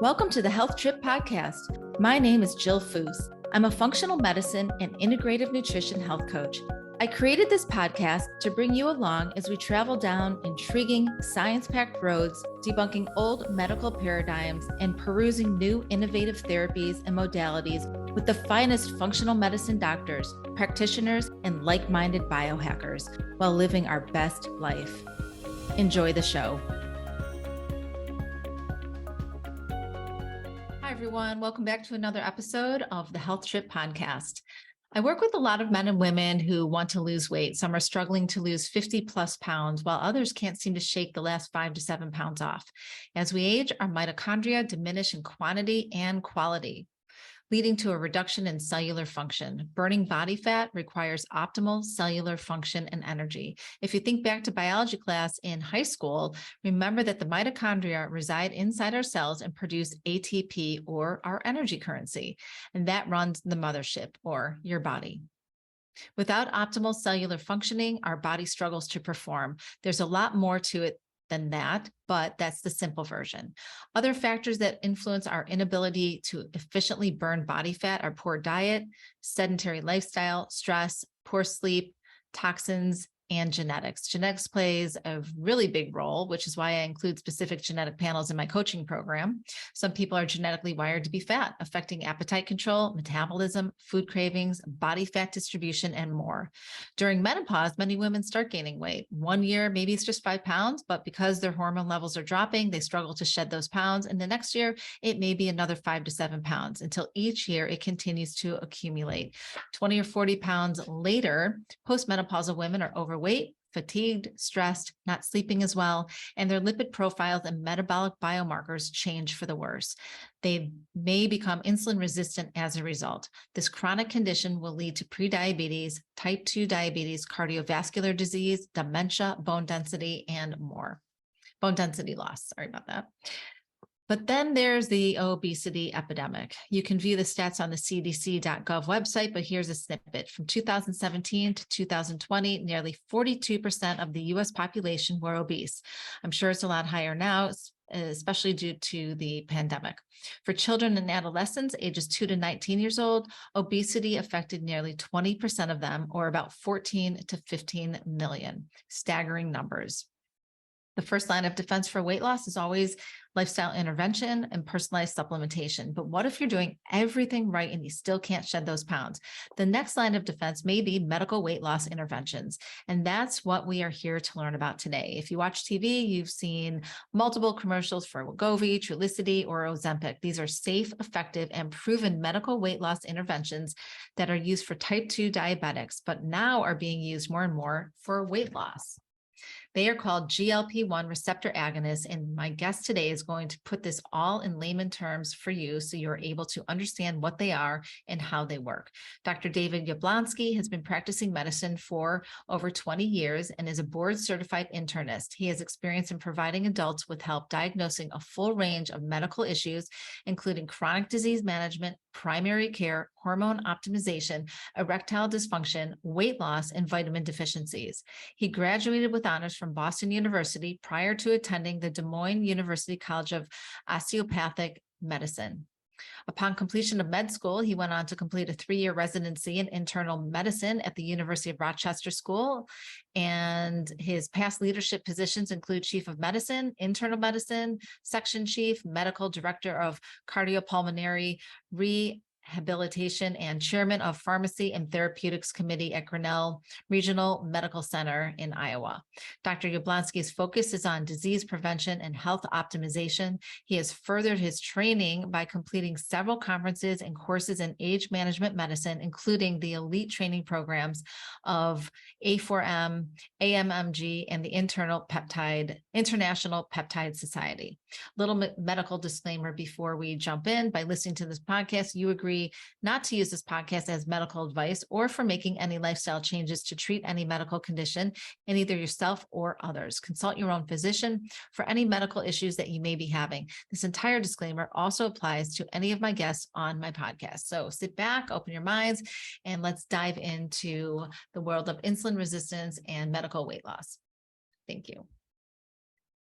Welcome to the Health Trip Podcast. My name is Jill Foose. I'm a functional medicine and integrative nutrition health coach. I created this podcast to bring you along as we travel down intriguing, science-packed roads, debunking old medical paradigms and perusing new innovative therapies and modalities with the finest functional medicine doctors, practitioners, and like-minded biohackers while living our best life. Enjoy the show. Hi, everyone. Welcome back to another episode of the Health Trip Podcast. I work with a lot of men and women who want to lose weight. Some are struggling to lose 50 plus pounds, while others can't seem to shake the last 5 to 7 pounds off. As we age, our mitochondria diminish in quantity and quality, leading to a reduction in cellular function. Burning body fat requires optimal cellular function and energy. If you think back to biology class in high school, remember that the mitochondria reside inside our cells and produce ATP, or our energy currency, and that runs the mothership, or your body. Without optimal cellular functioning, our body struggles to perform. There's a lot more to it than that, but that's the simple version. Other factors that influence our inability to efficiently burn body fat are poor diet, sedentary lifestyle, stress, poor sleep, toxins, and genetics. Genetics plays a really big role, which is why I include specific genetic panels in my coaching program. Some people are genetically wired to be fat, affecting appetite control, metabolism, food cravings, body fat distribution, and more. During menopause, many women start gaining weight. 1 year, maybe it's just 5 pounds, but because their hormone levels are dropping, they struggle to shed those pounds. And the next year, it may be another 5 to 7 pounds until each year it continues to accumulate. 20 or 40 pounds later, postmenopausal women are overweight, fatigued, stressed, not sleeping as well, and their lipid profiles and metabolic biomarkers change for the worse. They may become insulin resistant as a result. This chronic condition will lead to prediabetes, type 2 diabetes, cardiovascular disease, dementia, bone density, and more. Bone density loss, sorry about that. But then there's the obesity epidemic. You can view the stats on the cdc.gov website, but here's a snippet. From 2017 to 2020, nearly 42% of the US population were obese. I'm sure it's a lot higher now, especially due to the pandemic. For children and adolescents ages 2 to 19 years old, obesity affected nearly 20% of them, or about 14 to 15 million. Staggering numbers. The first line of defense for weight loss is always lifestyle intervention and personalized supplementation. But what if you're doing everything right and you still can't shed those pounds? The next line of defense may be medical weight loss interventions. And that's what we are here to learn about today. If you watch TV, you've seen multiple commercials for Wegovy, Trulicity, or Ozempic. These are safe, effective, and proven medical weight loss interventions that are used for type 2 diabetics, but now are being used more and more for weight loss. They are called GLP-1 receptor agonists, and my guest today is going to put this all in layman terms for you so you're able to understand what they are and how they work. Dr. David Yablonsky has been practicing medicine for over 20 years and is a board-certified internist. He has experience in providing adults with help diagnosing a full range of medical issues, including chronic disease management, primary care, hormone optimization, erectile dysfunction, weight loss, and vitamin deficiencies. He graduated with honors from Boston University prior to attending the Des Moines University College of Osteopathic Medicine. Upon completion of med school, he went on to complete a 3-year residency in internal medicine at the University of Rochester School. And his past leadership positions include chief of medicine, internal medicine, section chief, medical director of cardiopulmonary rehabilitation, and chairman of Pharmacy and Therapeutics Committee at Grinnell Regional Medical Center in Iowa. Dr. Yablonsky's focus is on disease prevention and health optimization. He has furthered his training by completing several conferences and courses in age management medicine, including the elite training programs of A4M, AMMG, and the International Peptide Society. Little medical disclaimer before we jump in. By listening to this podcast, you agree not to use this podcast as medical advice or for making any lifestyle changes to treat any medical condition in either yourself or others. Consult your own physician for any medical issues that you may be having. This entire disclaimer also applies to any of my guests on my podcast. So sit back, open your minds, and let's dive into the world of insulin resistance and medical weight loss. Thank you.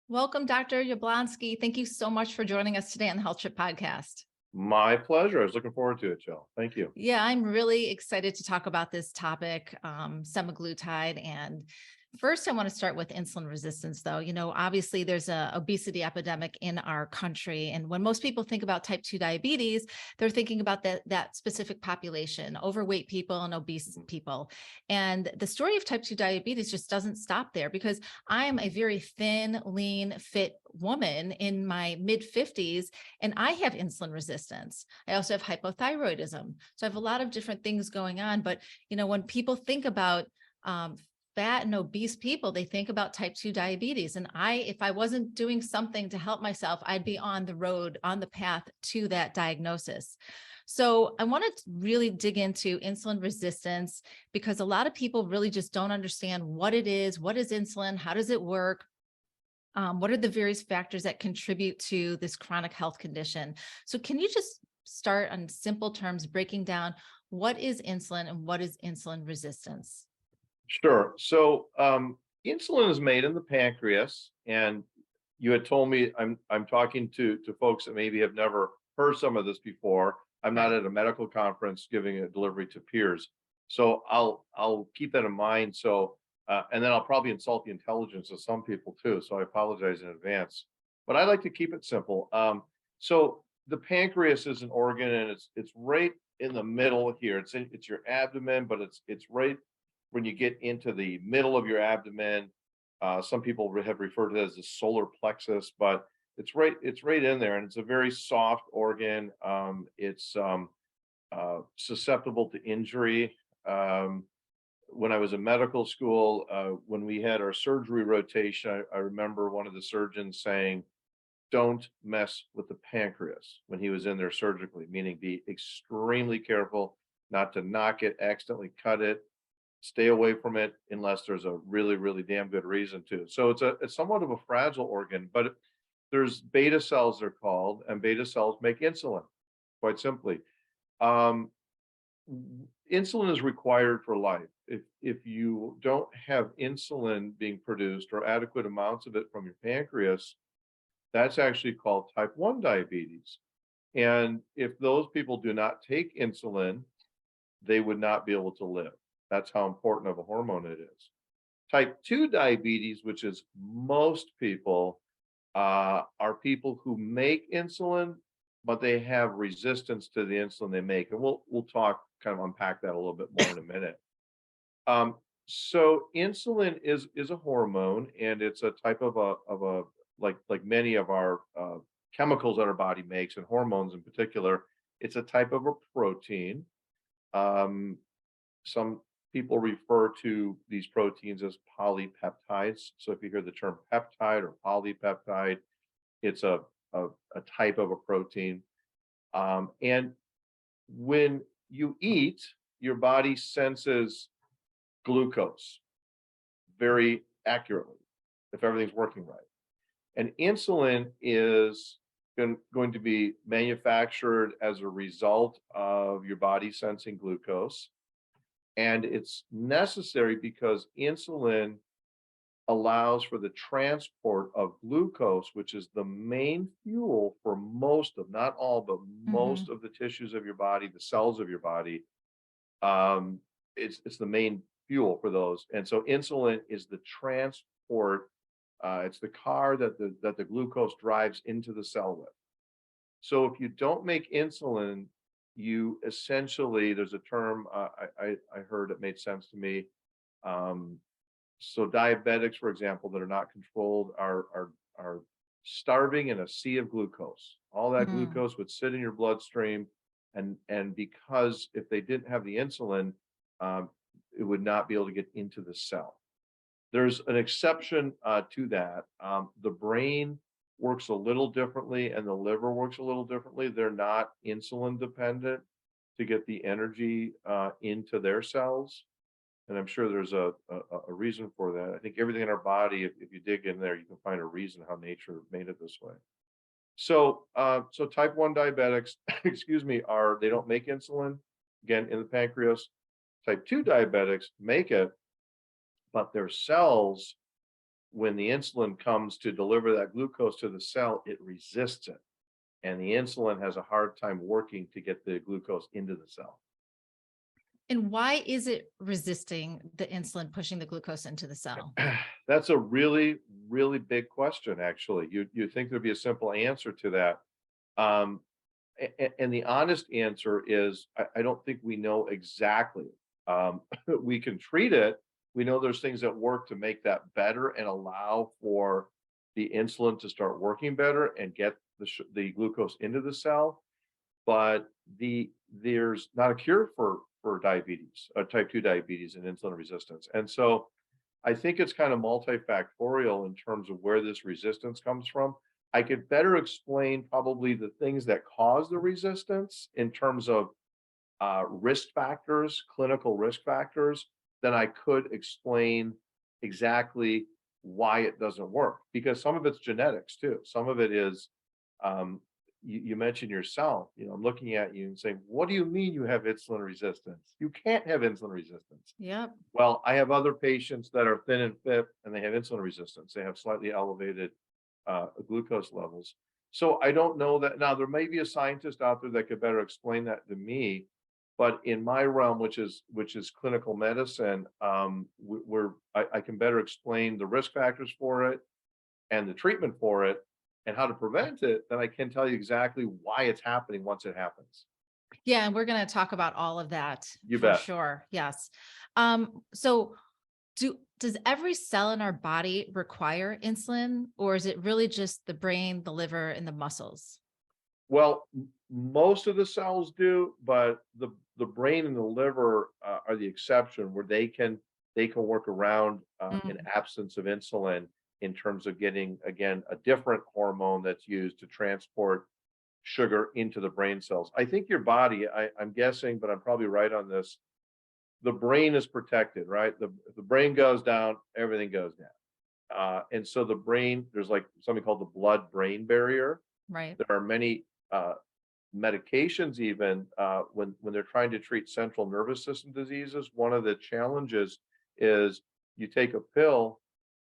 Welcome, Dr. Yablonsky. Thank you so much for joining us today on the Health Trip Podcast. My pleasure. I was looking forward to it, Jill. Thank you. Yeah, I'm really excited to talk about this topic, semaglutide. And first, I want to start with insulin resistance, though. Obviously, there's a obesity epidemic in our country, and when most people think about type 2 diabetes, they're thinking about that specific population, overweight people and obese people. And the story of type 2 diabetes just doesn't stop there, because I'm a very thin, lean, fit woman in my mid 50s, and I have insulin resistance. I also have hypothyroidism. So I have a lot of different things going on. But, when people think about fat and obese people, they think about type 2 diabetes. And if I wasn't doing something to help myself, I'd be on the road, on the path to that diagnosis. So I want to really dig into insulin resistance, because a lot of people really just don't understand what it is. What is insulin? How does it work? What are the various factors that contribute to this chronic health condition? So can you just start on simple terms, breaking down what is insulin and what is insulin resistance? Sure. So insulin is made in the pancreas, and you had told me I'm talking to folks that maybe have never heard some of this before. I'm not Right. at a medical conference giving a delivery to peers, so I'll keep that in mind. So and then I'll probably insult the intelligence of some people too. So I apologize in advance, but I like to keep it simple. So the pancreas is an organ, and it's right in the middle here. It's your abdomen, but it's right when you get into the middle of your abdomen. Some people have referred to it as the solar plexus, but it's right in there, and it's a very soft organ. It's susceptible to injury. Um, when I was in medical school, when we had our surgery rotation, I remember one of the surgeons saying, "Don't mess with the pancreas," when he was in there surgically, meaning be extremely careful not to knock it, accidentally cut it, stay away from it unless there's a really, really damn good reason to. So it's somewhat of a fragile organ, but there's beta cells, they're called, and beta cells make insulin, quite simply. Um, Insulin is required for life. If you don't have insulin being produced or adequate amounts of it from your pancreas, that's actually called type 1 diabetes. And if those people do not take insulin, they would not be able to live. That's how important of a hormone it is. Type 2 diabetes, which is most people, are people who make insulin, but they have resistance to the insulin they make. And we'll talk, kind of unpack that a little bit more in a minute. Um, so insulin is a hormone, and it's a type of a like many of our chemicals that our body makes, and hormones in particular. It's a type of a protein. Um, some people refer to these proteins as polypeptides. So if you hear the term peptide or polypeptide, it's a type of a protein. And when you eat, your body senses glucose very accurately if everything's working right. And insulin is going to be manufactured as a result of your body sensing glucose. And it's necessary because insulin allows for the transport of glucose, which is the main fuel for most of, not all, but most Mhm. of the tissues of your body, the cells of your body. Um, it's the main fuel for those. And so insulin is the transport, it's the car that the glucose drives into the cell with. So if you don't make insulin, you essentially, there's a term I heard it made sense to me. Um, so diabetics, for example, that are not controlled are starving in a sea of glucose. All that Mm. glucose would sit in your bloodstream, and because if they didn't have the insulin, um, it would not be able to get into the cell. There's an exception to that. The brain works a little differently, and the liver works a little differently. They're not insulin dependent to get the energy into their cells. And I'm sure there's a reason for that. I think everything in our body, if you dig in there, you can find a reason how nature made it this way. So, so type 1 diabetics, excuse me, they don't make insulin, again, in the pancreas. Type 2 diabetics make it, but their cells when the insulin comes to deliver that glucose to the cell, it resists it. And the insulin has a hard time working to get the glucose into the cell. And why is it resisting the insulin pushing the glucose into the cell? That's a really, really big question, actually. You think there'd be a simple answer to that. Um, and the honest answer is, I don't think we know exactly. We can treat it. We know there's things that work to make that better and allow for the insulin to start working better and get the glucose into the cell. But there's not a cure for diabetes, type 2 diabetes and insulin resistance. And so I think it's kind of multifactorial in terms of where this resistance comes from. I could better explain probably the things that cause the resistance in terms of risk factors, clinical risk factors, than I could explain exactly why it doesn't work. Because some of it's genetics too. Some of it is, you mentioned yourself, I'm looking at you and saying, what do you mean you have insulin resistance? You can't have insulin resistance. Yep. Well, I have other patients that are thin and fit and they have insulin resistance. They have slightly elevated glucose levels. So I don't know that. Now, there may be a scientist out there that could better explain that to me, but in my realm, which is clinical medicine, I can better explain the risk factors for it and the treatment for it and how to prevent it, then I can tell you exactly why it's happening once it happens. Yeah, and we're going to talk about all of that You for bet. sure. Yes. So does every cell in our body require insulin, or is it really just the brain, the liver, and the muscles? Well, most of the cells do, but the brain and the liver are the exception, where they can work around an Mm. absence of insulin in terms of getting, again, a different hormone that's used to transport sugar into the brain cells. I think your body, I'm guessing, but I'm probably right on this. The brain is protected, right? If the brain goes down, everything goes down. And so the brain, there's like something called the blood-brain barrier. Right. There are many medications, even when they're trying to treat central nervous system diseases. One of the challenges is you take a pill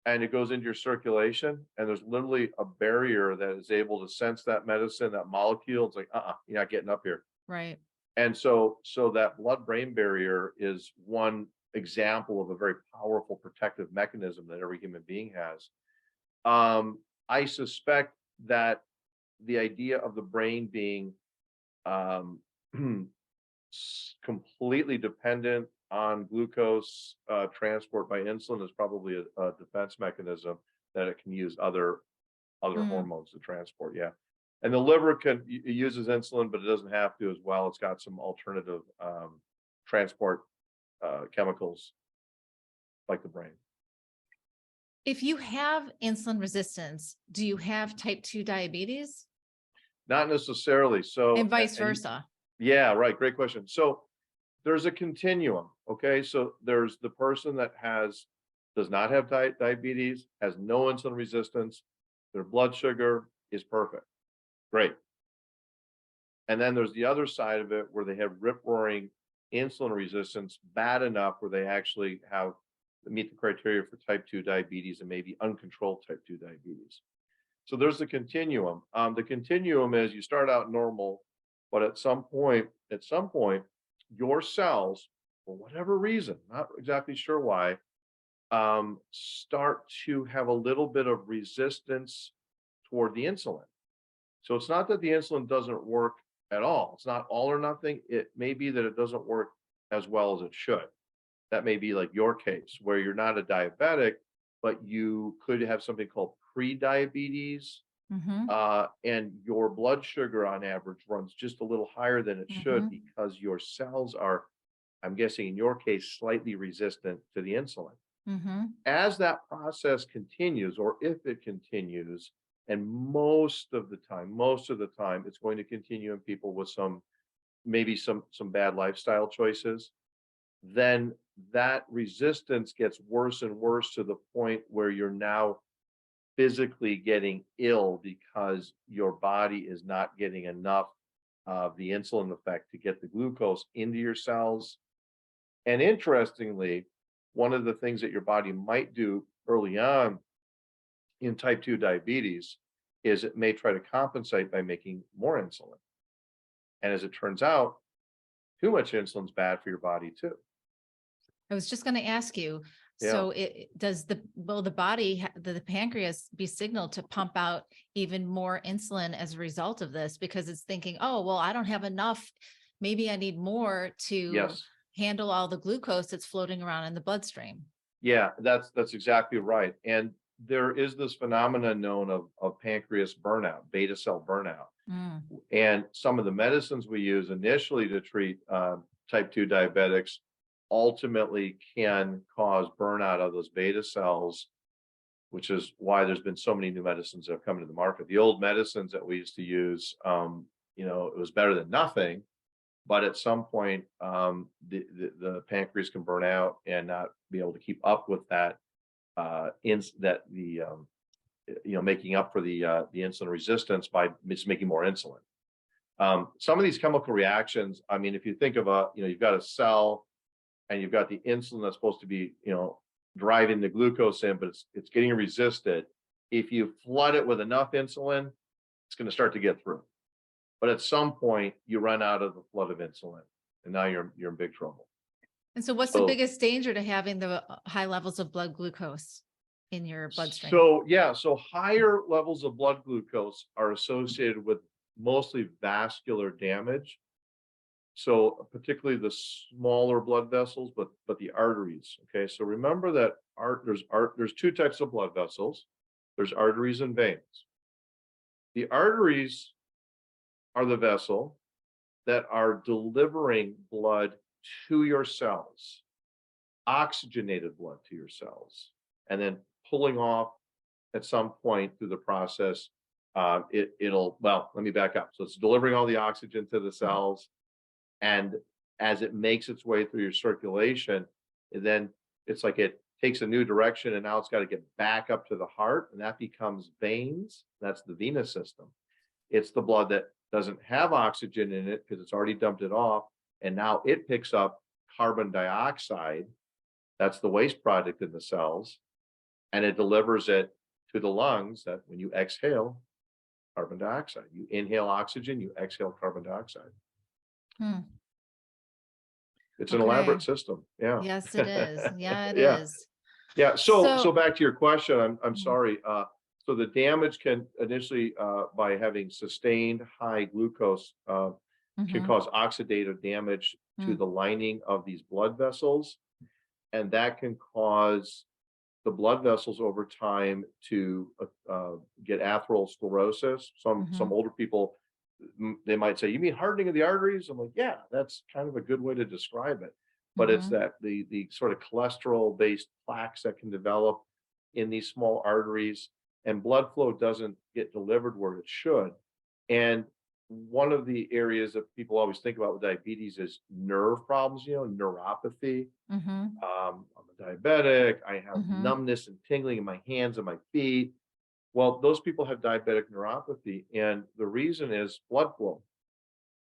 and it goes into your circulation, and there's literally a barrier that is able to sense that medicine, that molecule. It's like, you're not getting up here. Right. And so that blood-brain barrier is one example of a very powerful protective mechanism that every human being has. I suspect that the idea of the brain being um, completely dependent on glucose transport by insulin is probably a defense mechanism that it can use other Mm. hormones to transport. Yeah. And the liver it uses insulin, but it doesn't have to as well. It's got some alternative transport chemicals like the brain. If you have insulin resistance, do you have type 2 diabetes Not necessarily. So, and vice versa? yeah, right. Great question. So there's a continuum. Okay. So there's the person that does not have diabetes, has no insulin resistance. Their blood sugar is perfect. Great. And then there's the other side of it where they have rip-roaring insulin resistance, bad enough where they actually meet the criteria for type 2 diabetes and maybe uncontrolled type 2 diabetes. So there's the continuum. The continuum is you start out normal, but at some point, your cells, for whatever reason, not exactly sure why, start to have a little bit of resistance toward the insulin. So it's not that the insulin doesn't work at all. It's not all or nothing. It may be that it doesn't work as well as it should. That may be like your case, where you're not a diabetic, but you could have something called pre-diabetes, Mm-hmm. and your blood sugar on average runs just a little higher than it should Mm-hmm. because your cells are, I'm guessing in your case, slightly resistant to the insulin. Mm-hmm. As that process continues, or if it continues, and most of the time, it's going to continue in people with maybe some bad lifestyle choices, then that resistance gets worse and worse to the point where you're now physically getting ill because your body is not getting enough of the insulin effect to get the glucose into your cells. And interestingly, one of the things that your body might do early on in type 2 diabetes is it may try to compensate by making more insulin. And as it turns out, too much insulin is bad for your body too. I was just going to ask you, Yeah. so will the body, the pancreas be signaled to pump out even more insulin as a result of this? Because it's thinking, oh, well, I don't have enough. Maybe I need more to Yes. handle all the glucose that's floating around in the bloodstream. Yeah, that's exactly right. And there is this phenomenon known of pancreas burnout, beta cell burnout. Mm. And some of the medicines we use initially to treat type 2 diabetics ultimately can cause burnout of those beta cells, which is why there's been so many new medicines that have come into the market. The old medicines that we used to use, it was better than nothing, but at some point, the pancreas can burn out and not be able to keep up with that, making up for the insulin resistance by just making more insulin. Some of these chemical reactions, I mean, if you think of you've got a cell and you've got the insulin that's supposed to be, driving the glucose in, but it's getting resisted. If you flood it with enough insulin, it's going to start to get through. But at some point, you run out of the flood of insulin, and now you're in big trouble. And so what's the biggest danger to having the high levels of blood glucose in your bloodstream? So higher levels of blood glucose are associated with mostly vascular damage. So particularly the smaller blood vessels, but the arteries. Okay, so remember that there's two types of blood vessels. There's arteries and veins. The arteries are the vessel that are delivering blood to your cells, oxygenated blood to your cells, and then pulling off at some point through the process. Let me back up. So it's delivering all the oxygen to the cells, and as it makes its way through your circulation, then it's like it takes a new direction, and now it's got to get back up to the heart, and that becomes veins. That's the venous system. It's the blood that doesn't have oxygen in it because it's already dumped it off, and now it picks up carbon dioxide. That's the waste product in the cells, and it delivers it to the lungs. That when you exhale carbon dioxide, you inhale oxygen, you exhale carbon dioxide. It's an elaborate system. Yeah. Yes, it is. Yeah, it Yeah. is. Yeah. So back to your question, I'm sorry. So the damage can initially, by having sustained high glucose, can cause oxidative damage to the lining of these blood vessels. And that can cause the blood vessels over time to get atherosclerosis. Some older people, they might say, "You mean hardening of the arteries?" I'm like, "Yeah, that's kind of a good way to describe it." But it's that the sort of cholesterol-based plaques that can develop in these small arteries, and blood flow doesn't get delivered where it should. And one of the areas that people always think about with diabetes is nerve problems, neuropathy. I'm a diabetic. I have numbness and tingling in my hands and my feet. Well, those people have diabetic neuropathy, and the reason is blood flow.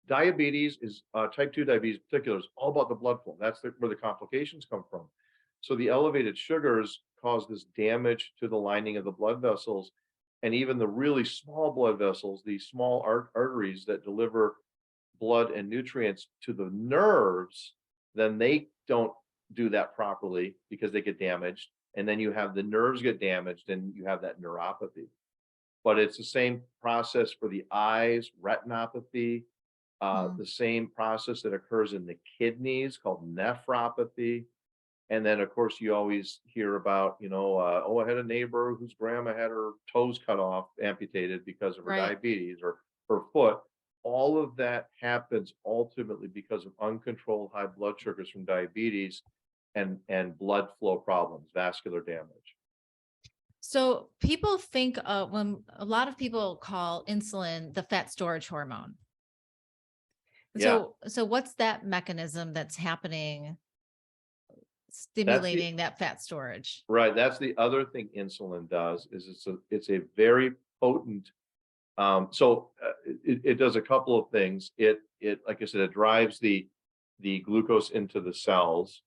Diabetes is type 2 diabetes in particular is all about the blood flow. That's where the complications come from. So the elevated sugars cause this damage to the lining of the blood vessels, and even the really small blood vessels, these small arteries that deliver blood and nutrients to the nerves, then they don't do that properly because they get damaged. And then you have the nerves get damaged and you have that neuropathy. But it's the same process for the eyes, retinopathy, the same process that occurs in the kidneys called nephropathy. And then, of course, you always hear about, I had a neighbor whose grandma had her toes cut off, amputated because of her diabetes, or her foot. All of that happens ultimately because of uncontrolled high blood sugars from diabetes and blood flow problems, vascular damage. So people think when a lot of people call insulin the fat storage hormone. So what's that mechanism that's happening, stimulating that fat storage? Right. That's the other thing insulin does is it's a very potent. It does a couple of things. It like I said, it drives the glucose into the cells,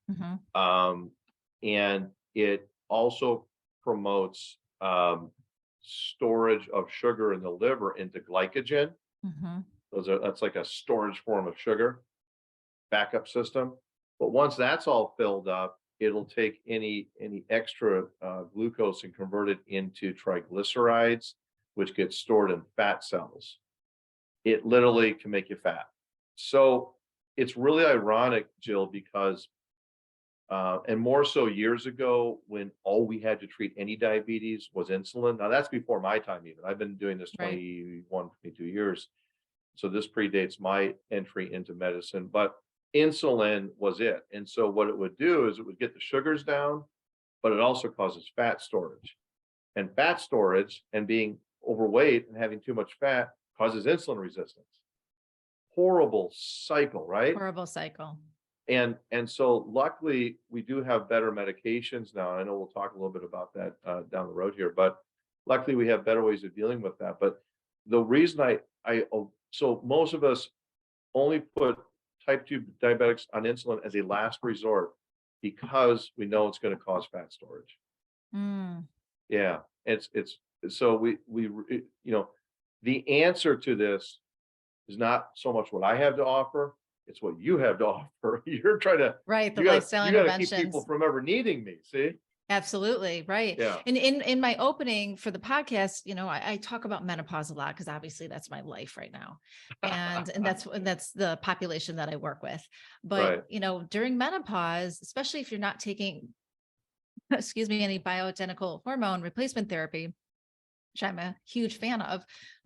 and it also promotes storage of sugar in the liver into glycogen. Mhm. That's like a storage form of sugar, backup system. But once that's all filled up, it'll take any extra glucose and convert it into triglycerides, which get stored in fat cells. It literally can make you fat. So it's really ironic, Jill, because and more so years ago when all we had to treat any diabetes was insulin. Now that's before my time even. I've been doing this Right. 21, 22 years. So this predates my entry into medicine, but insulin was it. And so what it would do is it would get the sugars down, but it also causes fat storage. And fat storage and being overweight and having too much fat causes insulin resistance. Horrible cycle, right? Horrible cycle. And so luckily we do have better medications now. I know we'll talk a little bit about that down the road here, but luckily we have better ways of dealing with that. But the reason so most of us only put type 2 diabetics on insulin as a last resort because we know it's going to cause fat storage. Mm. Yeah, it's so the answer to this is not so much what I have to offer, it's what you have to offer. You're trying to Right. The you gotta lifestyle you gotta keep interventions. people from ever needing me. See? Absolutely. Right. Yeah. And in my opening for the podcast, I talk about menopause a lot because obviously that's my life right now. And that's the population that I work with. But, Right. During menopause, especially if you're not taking, excuse me, any bioidentical hormone replacement therapy, which I'm a huge fan of,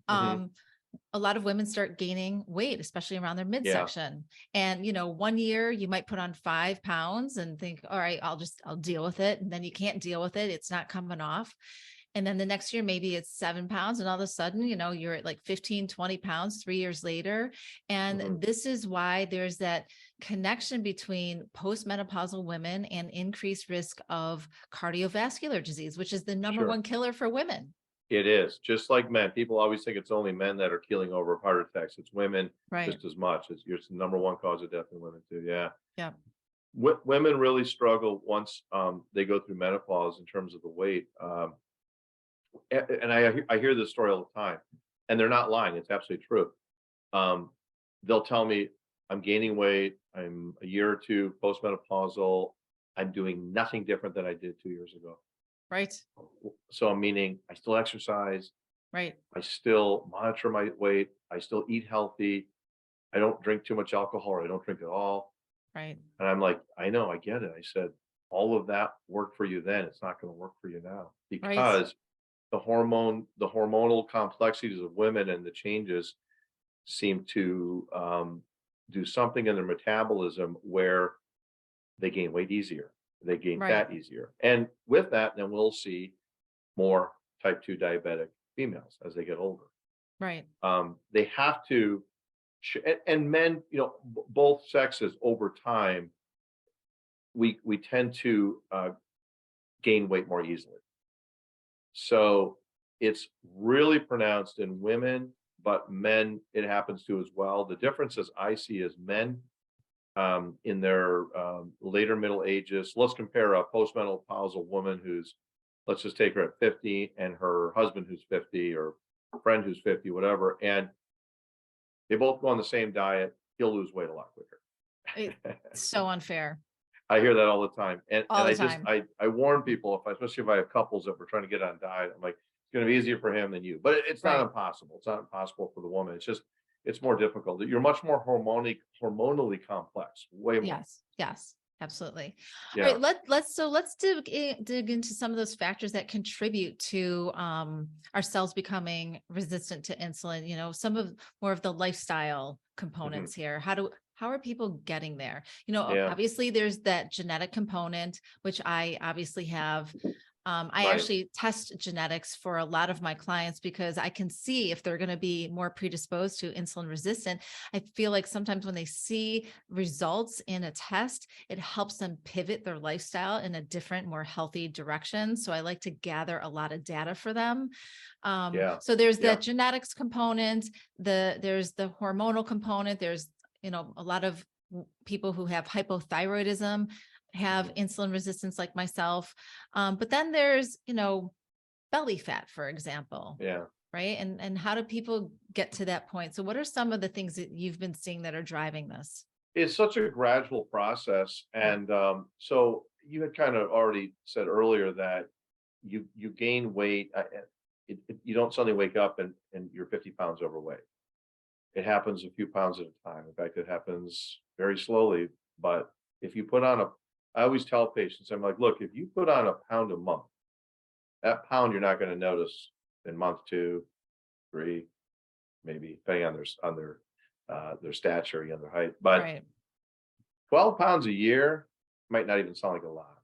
Hmm. a lot of women start gaining weight, especially around their Yeah. midsection. And, 1 year you might put on 5 pounds and think, all right, I'll deal with it. And then you can't deal with it. It's not coming off. And then the next year, maybe it's 7 pounds. And all of a sudden, you're at like 15, 20 pounds 3 years later. And Hmm. this is why there's that connection between postmenopausal women and increased risk of cardiovascular disease, which is the number Sure. one killer for women. It is just like men. People always think it's only men that are keeling over of heart attacks. It's women Right. just as much. It's the number one cause of death in women too. Yeah. Yeah. Women really struggle once they go through menopause in terms of the weight. And I hear this story all the time, and they're not lying. It's absolutely true. Um, they'll tell me, I'm gaining weight. I'm a year or two postmenopausal. I'm doing nothing different than I did 2 years ago. Right. So meaning I still exercise. Right. I still monitor my weight. I still eat healthy. I don't drink too much alcohol, or I don't drink at all. Right. And I'm like, I know, I get it. I said, all of that worked for you then. It's not going to work for you now Right. because the hormonal complexities of women and the changes seem to do something in their metabolism where they gain weight easier, they gain Right. fat easier. And with that, then we'll see more type 2 diabetic females as they get older. Right. They have to, and men, both sexes over time, we tend to gain weight more easily. So it's really pronounced in women, but men, it happens to as well. The differences I see is men in their later middle ages. Let's compare a postmenopausal woman let's just take her at 50 and her husband who's 50 or a friend who's 50, whatever. And they both go on the same diet. He'll lose weight a lot quicker. It's so unfair. I hear that all the time. And All the I time. I warn people, especially if I have couples that we're trying to get on diet, I'm like, it's going to be easier for him than you, but it's not Right. impossible. It's not impossible for the woman. It's more difficult. You're much more hormonally complex, way more. Yes. Yes. Absolutely. Yeah. All right. Let's dig into some of those factors that contribute to our cells becoming resistant to insulin. Some more of the lifestyle components here. How are people getting there? Yeah. Obviously there's that genetic component, which I obviously have. I Right. actually test genetics for a lot of my clients because I can see if they're going to be more predisposed to insulin resistant. I feel like sometimes when they see results in a test, it helps them pivot their lifestyle in a different, more healthy direction. So I like to gather a lot of data for them. Yeah. So there's Yeah. that genetics component, there's the hormonal component. There's, a lot of people who have hypothyroidism have insulin resistance like myself. But then there's, belly fat, for example. Yeah. Right. And how do people get to that point? So what are some of the things that you've been seeing that are driving this? It's such a gradual process. Yeah. And so you had kind of already said earlier that you gain weight. You don't suddenly wake up and you're 50 pounds overweight. It happens a few pounds at a time. In fact, it happens very slowly. But if you put on I always tell patients, I'm like, look, if you put on a pound a month, that pound you're not going to notice in month 2, 3, maybe depending on their stature and their height. But Right. 12 pounds a year might not even sound like a lot.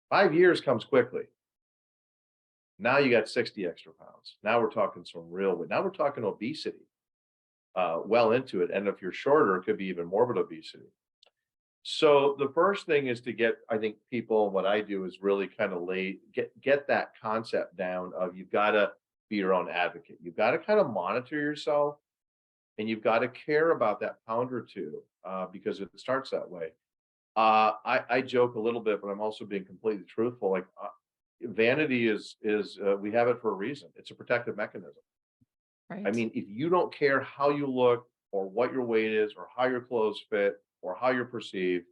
5 years comes quickly. Now you got 60 extra pounds. Now we're talking some real weight. Now we're talking obesity, well into it. And if you're shorter, it could be even morbid obesity. So the first thing is to get, I think people, what I do is really kind of get that concept down of you've got to be your own advocate. You've got to kind of monitor yourself and you've got to care about that pound or two because it starts that way. I joke a little bit, but I'm also being completely truthful. Like vanity is we have it for a reason. It's a protective mechanism. I Right. mean, if you don't care how you look or what your weight is or how your clothes fit or how you're perceived,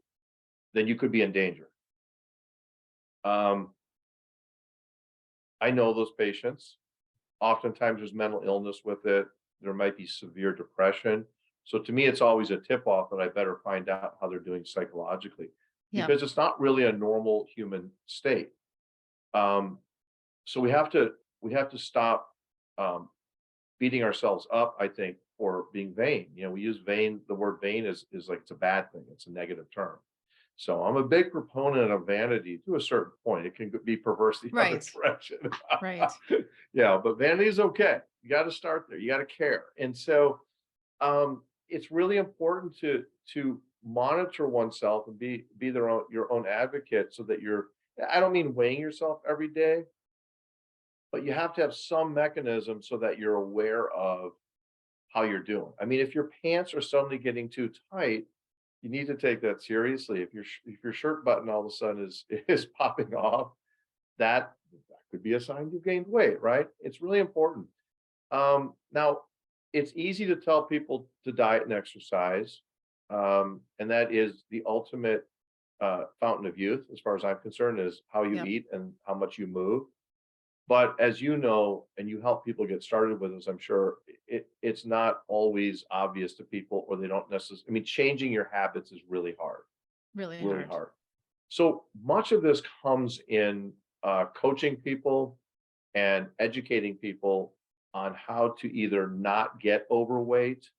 then you could be in danger. I know those patients. Oftentimes there's mental illness with it. There might be severe depression. So to me, it's always a tip off that I better find out how they're doing psychologically Yeah. because it's not really a normal human state. So we have to stop beating ourselves up, I think, for being vain. You know, we use vain, the word vain is like it's a bad thing, it's a negative term. So I'm a big proponent of vanity to a certain point. It can be perverse the other Right. direction. Right. Yeah, but vanity is okay. You got to start there. You got to care. And so it's really important to monitor oneself and be your own advocate so that I don't mean weighing yourself every day, but you have to have some mechanism so that you're aware of how you're doing. I mean, if your pants are suddenly getting too tight, you need to take that seriously. If your shirt button all of a sudden is popping off, that could be a sign you've gained weight, right? It's really important. Now, it's easy to tell people to diet and exercise, and that is the ultimate fountain of youth, as far as I'm concerned, is how you Yep. eat and how much you move. But as you know, and you help people get started with this, I'm sure it's not always obvious to people, or they don't necessarily. I mean, changing your habits is really hard, Really really hard. hard. So much of this comes in coaching people and educating people on how to either not get overweight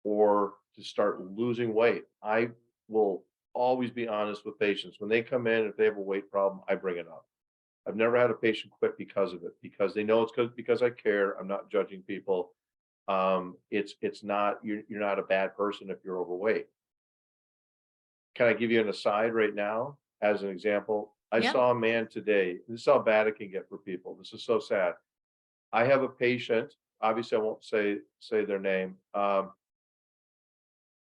or to start losing weight. I will always be honest with patients. When they come in, if they have a weight problem, I bring it up. I've never had a patient quit because of it, because they know it's because I care. I'm not judging people. It's not, you're not a bad person if you're overweight. Can I give you an aside right now as an example? I Yep. saw a man today. This is how bad it can get for people. This is so sad. I have a patient. Obviously, I won't say their name.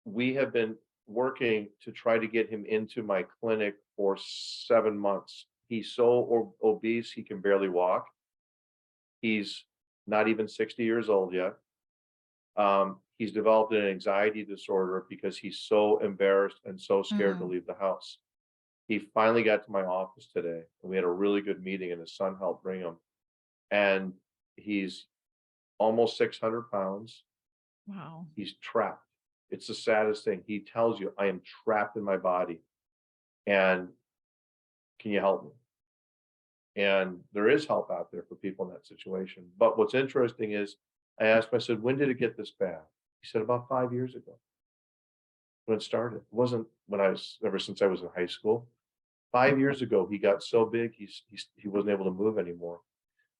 We have been working to try to get him into my clinic for 7 months. He's so obese he can barely walk. He's not even 60 years old yet. He's developed an anxiety disorder because he's so embarrassed and so scared to Mm. leave the house. He finally got to my office today, and we had a really good meeting, and his son helped bring him. And he's almost 600 pounds. Wow. He's trapped. It's the saddest thing. He tells you, I am trapped in my body. And can you help me? And there is help out there for people in that situation. But what's interesting is I asked him, I said, when did it get this bad? He said, about 5 years ago when it started. It wasn't when ever since I was in high school. 5 years ago, he got so big, he wasn't able to move anymore.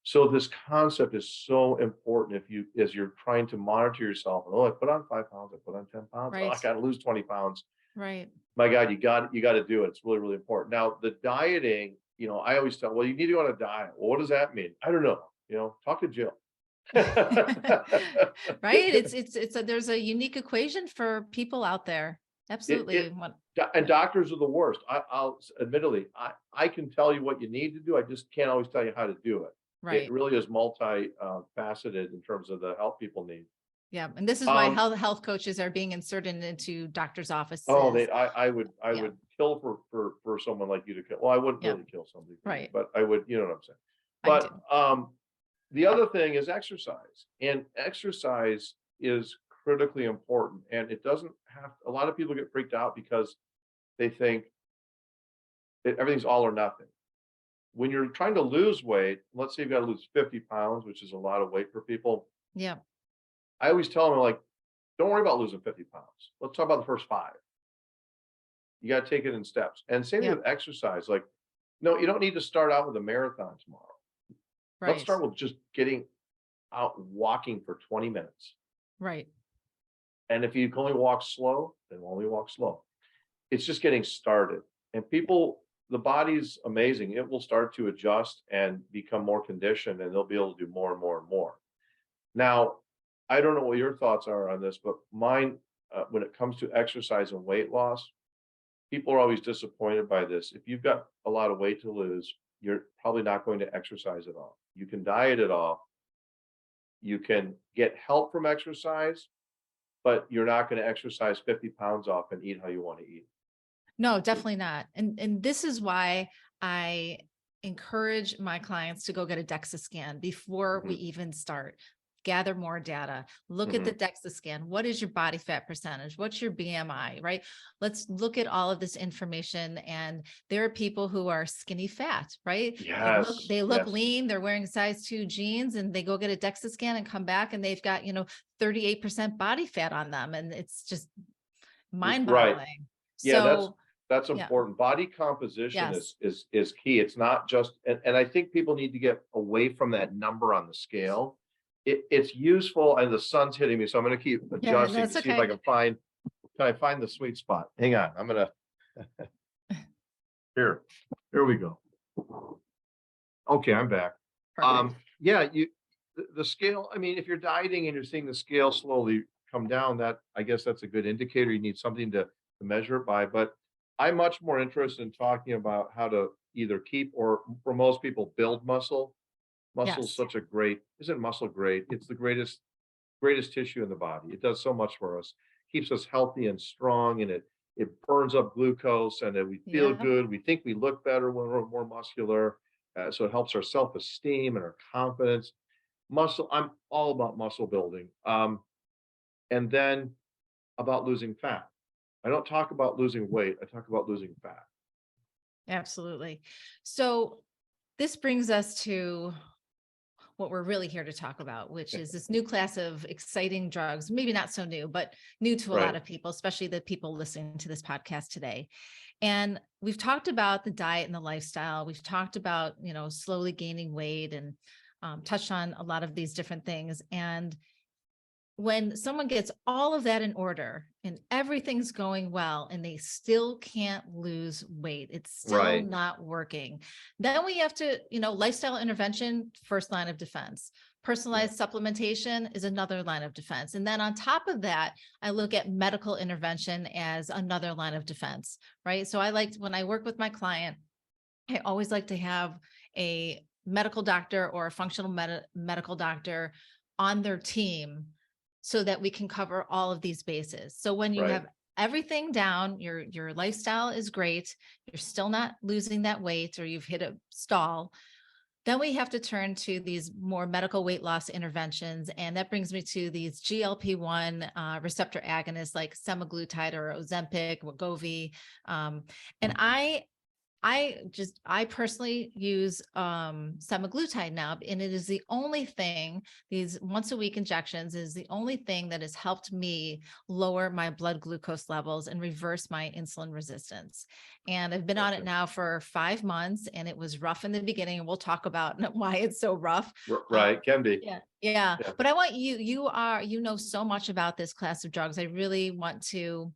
So this concept is so important as you're trying to monitor yourself. Oh, I put on 5 pounds, I put on 10 pounds. Oh, I Right. got to lose 20 pounds. Right. My God, you got to do it. It's really, really important. Now, the dieting, I always tell, well, you need to go on a diet. Well, what does that mean? I don't know. Talk to Jill. Right. There's a unique equation for people out there. Absolutely. And doctors are the worst. I'll admittedly, I can tell you what you need to do. I just can't always tell you how to do it. It Right. really is multi-faceted in terms of the help people need. Yeah. And this is why Um, health coaches are being inserted into doctors' oh, offices. I Yeah. would kill for someone like you to kill. Well, I wouldn't Yeah. really kill somebody for you, Right. but I would, you know what I'm saying? I do. But the other thing is exercise, and exercise is critically important. And it doesn't have, a lot of people get freaked out because they think everything's all or nothing. When you're trying to lose weight, let's say you've got to lose 50 pounds, which is a lot of weight for people. Yeah. I always tell them, like, don't worry about losing 50 pounds. Let's talk about the first five. You got to take it in steps. And same thing Yeah. with exercise. Like, no, you don't need to start out with a marathon tomorrow. Let's Right. start with just getting out walking for 20 minutes. Right. And if you can only walk slow, then only walk slow. It's just getting started. And people, the body's amazing. It will start to adjust and become more conditioned, and they'll be able to do more and more and more. Now, I don't know what your thoughts are on this, but mine, when it comes to exercise and weight loss, people are always disappointed by this. If you've got a lot of weight to lose, you're probably not going to exercise at all. You can diet at all. You can get help from exercise, but you're not going to exercise 50 pounds off and eat how you want to eat. No, definitely not. And this is why I encourage my clients to go get a DEXA scan before we Mhm, even start. Gather more data. Look at the mhm. DEXA scan. What is your body fat percentage? What's your BMI, right? Let's look at all of this information. And there are people who are skinny fat, right? Yes, They look yes. lean, they're wearing size 2 jeans, and they go get a DEXA scan and come back and they've got, 38% body fat on them. And it's just mind Right. boggling. Yeah, So that's yeah. important. Body composition Yes. is key. It's not just, and I think people need to get away from that number on the scale. It's useful, and the sun's hitting me, so I'm going to keep Yeah, adjusting to that's see if I okay. can find, can I find the sweet spot? Hang on, I'm gonna, here, here we go. Okay, I'm back. Perfect. Yeah, the scale, I mean, if you're dieting and you're seeing the scale slowly come down, that, I guess that's a good indicator. You need something to measure it by. But I'm much more interested in talking about how to either keep, or for most people, build muscle. Muscle is Yes. such a great, isn't muscle great? It's the greatest tissue in the body. It does so much for us. Keeps us healthy and strong, and it burns up glucose, and then we feel Yeah. good. We think we look better when we're more muscular. So it helps our self-esteem and our confidence. Muscle, I'm all about muscle building. And then about losing fat. I don't talk about losing weight. I talk about losing fat. Absolutely. So this brings us to what we're really here to talk about, which is this new class of exciting drugs, maybe not so new, but new to a lot Right. of people, especially the people listening to this podcast today. And we've talked about the diet and the lifestyle. We've talked about, slowly gaining weight and touched on a lot of these different things. And when someone gets all of that in order and everything's going well and they still can't lose weight, it's still Right. not working. Then we have to, lifestyle intervention, first line of defense. Yeah. Personalized supplementation is another line of defense. And then on top of that, I look at medical intervention as another line of defense, right? So when I work with my client, I always like to have a medical doctor or a functional medical doctor on their team so that we can cover all of these bases. So when you Right. have everything down, your lifestyle is great, you're still not losing that weight or you've hit a stall, then we have to turn to these more medical weight loss interventions. And that brings me to these GLP-1 receptor agonists like semaglutide or Ozempic, Wegovy. And I personally use semaglutide now, and it is the only thing, these once a week injections is the only thing that has helped me lower my blood glucose levels and reverse my insulin resistance. And I've been on it Okay. now for 5 months, and it was rough in the beginning, and we'll talk about why it's so rough. Right. Can be. Yeah. Yeah. Yeah. But I want you know so much about this class of drugs. I really want to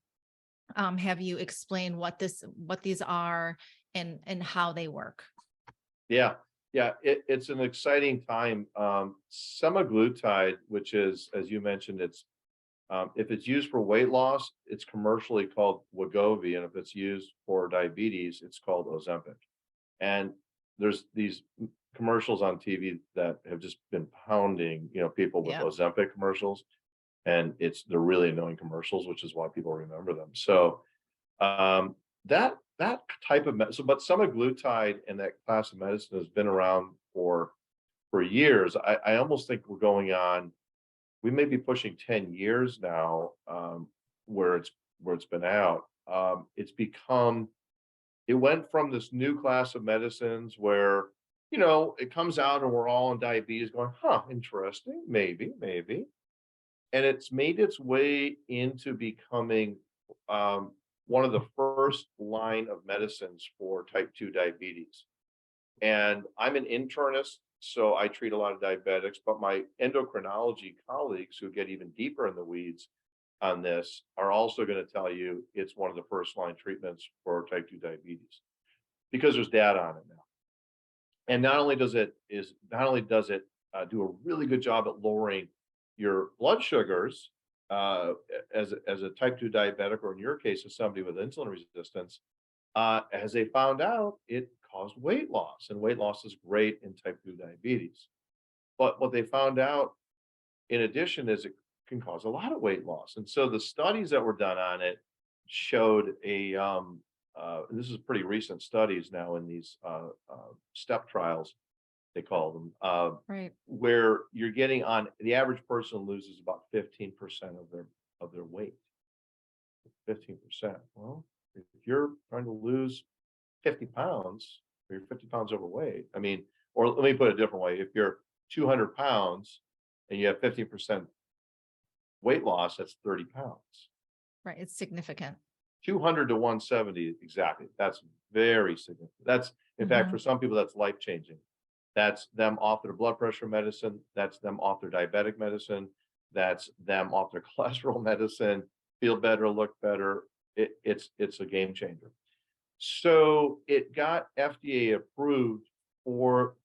have you explain what these are and how they work. Yeah. Yeah. It's an exciting time. Semaglutide, which is, as you mentioned, it's, if it's used for weight loss, it's commercially called Wegovy, and if it's used for diabetes, it's called Ozempic. And there's these commercials on TV that have just been pounding, people with Yeah. Ozempic commercials, and they're really annoying commercials, which is why people remember them. So that type of medicine, but semaglutide and that class of medicine has been around for years. I almost think we may be pushing 10 years now, where it's been out. It went from this new class of medicines where, it comes out and we're all in diabetes going, huh, interesting, maybe. And it's made its way into becoming one of the first line of medicines for type 2 diabetes. And I'm an internist, so I treat a lot of diabetics, but my endocrinology colleagues who get even deeper in the weeds on this are also going to tell you it's one of the first line treatments for type 2 diabetes because there's data on it now. And not only does it do a really good job at lowering your blood sugars as a type 2 diabetic, or in your case, as somebody with insulin resistance, as they found out, it caused weight loss, and weight loss is great in type 2 diabetes. But what they found out, in addition, is it can cause a lot of weight loss. And so the studies that were done on it showed this is pretty recent studies now in these step trials, they call them, Right. where you're getting on the average person loses about 15% of their weight. 15%. Well, if you're trying to lose 50 pounds, or you're 50 pounds overweight, or let me put it a different way. If you're 200 pounds and you have 50% weight loss, that's 30 pounds. Right. It's significant. 200 to 170, exactly. That's very significant. That's, in fact, for some people, that's life-changing. That's them off their blood pressure medicine. That's them off their diabetic medicine. That's them off their cholesterol medicine. Feel better, look better. It's a game changer. So it got FDA approved for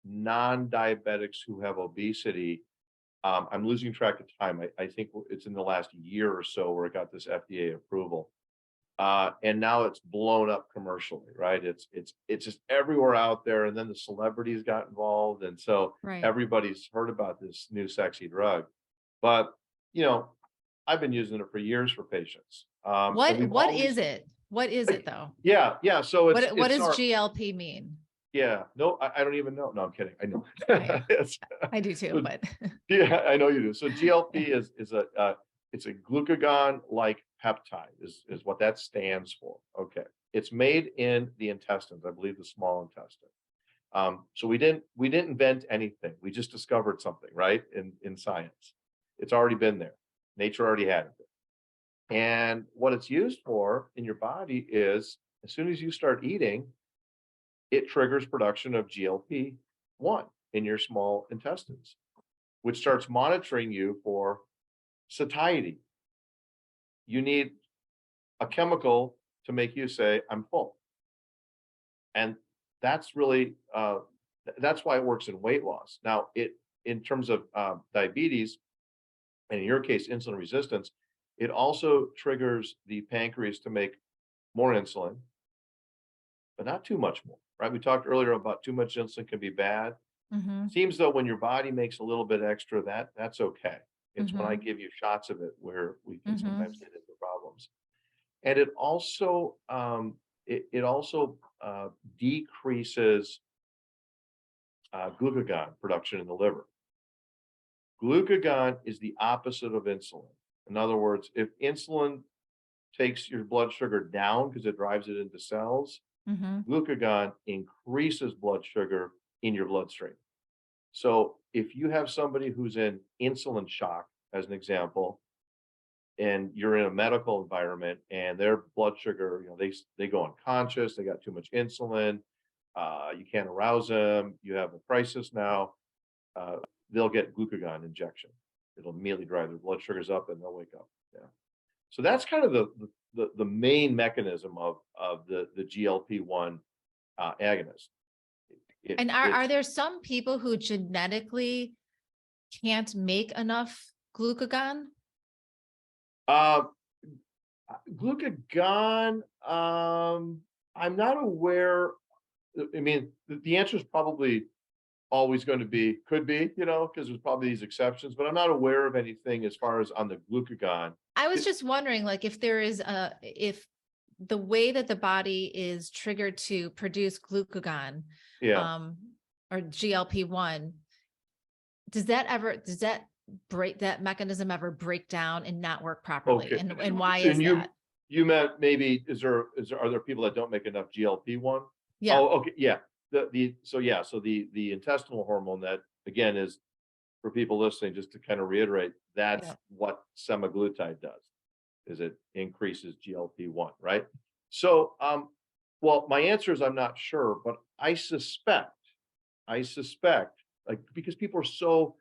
non-diabetics who have obesity. I'm losing track of time. I think it's in the last year or so where it got this FDA approval. And now it's blown up commercially, right? It's just everywhere out there. And then the celebrities got involved. And so everybody's heard about this new sexy drug. But, I've been using it for years for patients. What is it? What is it though? Yeah. So what does GLP mean? Yeah, no, I don't even know. No, I'm kidding. I know. I do too, but yeah, I know you do. So GLP is it's a glucagon-like peptide is what that stands for. Okay. It's made in the intestines, I believe the small intestine. So we didn't invent anything. We just discovered something, right? In science. It's already been there. Nature already had it. And what it's used for in your body is, as soon as you start eating, it triggers production of GLP-1 in your small intestines, which starts monitoring you for satiety. You need a chemical to make you say, I'm full. And that's really, that's why it works in weight loss. Now, in terms of diabetes, and in your case, insulin resistance, it also triggers the pancreas to make more insulin, but not too much more, right? We talked earlier about too much insulin can be bad. Seems though when your body makes a little bit extra, that's okay. It's when I give you shots of it where we can sometimes get into problems. And it also decreases glucagon production in the liver. Glucagon is the opposite of insulin. In other words, if insulin takes your blood sugar down because it drives it into cells, glucagon increases blood sugar in your bloodstream. So if you have somebody who's in insulin shock, as an example, and you're in a medical environment and their blood sugar, they go unconscious, they got too much insulin, you can't arouse them, you have a crisis now, they'll get glucagon injection. It'll immediately drive their blood sugars up and they'll wake up. Yeah. So that's kind of the main mechanism of the GLP-1 agonist. And are there some people who genetically can't make enough glucagon? Glucagon, I'm not aware I mean, the answer is probably always going to be, could be, because there's probably these exceptions, but I'm not aware of anything as far as on the glucagon. I was just wondering, like, if there is if the way that the body is triggered to produce glucagon, Yeah. um, or GLP-1, does that break, that mechanism ever break down and not work properly? Okay. And why And is that? you meant maybe, are there people that don't make enough GLP-1? Yeah. Oh, okay. Yeah. So the intestinal hormone that again is, for people listening, just to kind of reiterate, that's Yeah. what semaglutide does, is it increases GLP-1, right? So, well, my answer is I'm not sure, but I suspect, like, because people are so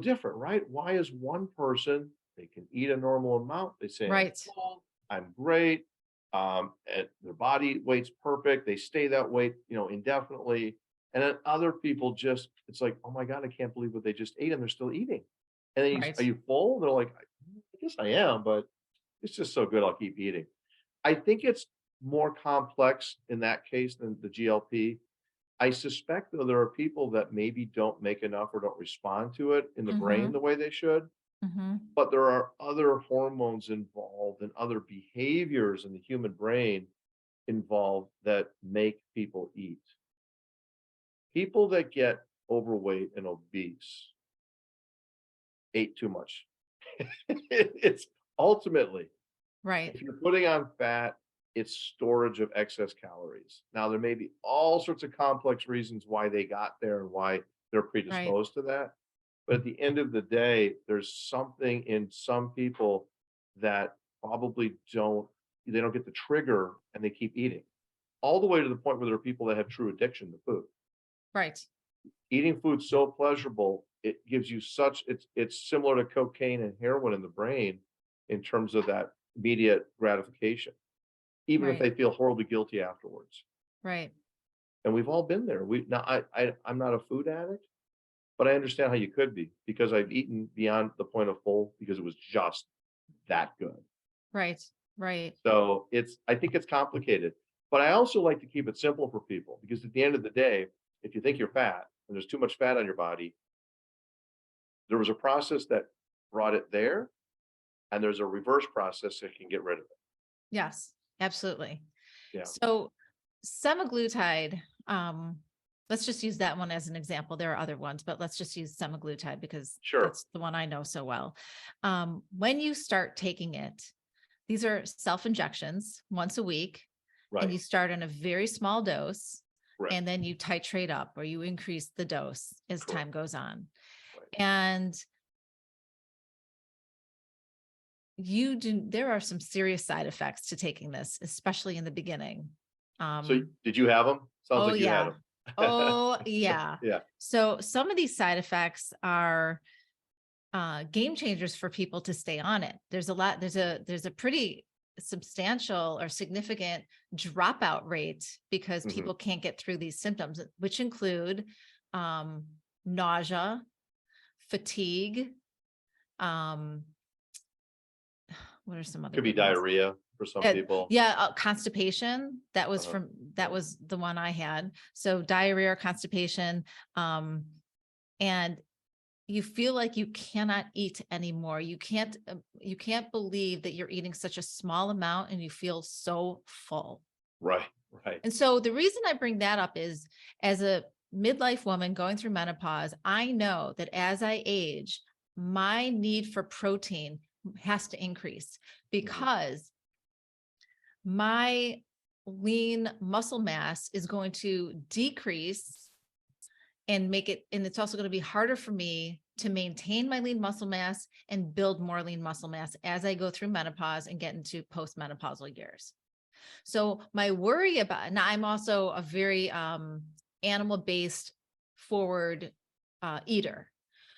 different, right? Why is one person, they can eat a normal amount, they say, I'm Right. full, I'm great, and their body weight's perfect, they stay that weight, indefinitely. And then other people just, it's like, oh my God, I can't believe what they just ate, and they're still eating. And then are Right. you full? They're like, I guess I am, but it's just so good, I'll keep eating. I think it's more complex in that case than the GLP. I suspect, though, there are people that maybe don't make enough or don't respond to it in the brain Mm-hmm. the way they should, Mm-hmm. but there are other hormones involved and other behaviors in the human brain involved that make people eat. People that get overweight and obese ate too much. It's ultimately, Right. if you're putting on fat, it's storage of excess calories. Now, there may be all sorts of complex reasons why they got there and why they're Right. predisposed to that. But at the end of the day, there's something in some people that probably they don't get the trigger and they keep eating. All the way to the point where there are people that have true addiction to food. Right. Eating food so pleasurable, it gives you it's similar to cocaine and heroin in the brain in terms of that immediate gratification, even if Right. they feel horribly guilty afterwards. Right. And we've all been there. I'm not a food addict, but I understand how you could be, because I've eaten beyond the point of full because it was just that good. Right. Right. So I think it's complicated, but I also like to keep it simple for people, because at the end of the day, if you think you're fat and there's too much fat on your body, there was a process that brought it there, and there's a reverse process that can get rid of it. Yes, absolutely. Yeah. So semaglutide, let's just use that one as an example. There are other ones, but let's just use semaglutide because Sure. that's the one I know so well. When you start taking it, these are self-injections once a week, and you Right. start on a very small dose, Correct. and then you titrate up or you increase the dose as Correct. time goes on. Right. And there are some serious side effects to taking this, especially in the beginning. So did you have them? Sounds Oh like you had yeah. them. Oh yeah. Yeah. So some of these side effects are game changers for people to stay on it. There's a pretty substantial or significant dropout rate because Mhm. people can't get through these symptoms, which include nausea, fatigue, um, what are some other Could be big ones? diarrhea for some people. Yeah, constipation. That Uh-huh. was the one I had. So diarrhea or constipation, and you feel like you cannot eat anymore. You can't believe that you're eating such a small amount and you feel so full. Right. Right. And so the reason I bring that up is, as a midlife woman going through menopause, I know that as I age, my need for protein has to increase because my lean muscle mass is going to decrease and it's also going to be harder for me to maintain my lean muscle mass and build more lean muscle mass as I go through menopause and get into postmenopausal years. So my worry about, now I'm also a very animal-based forward eater.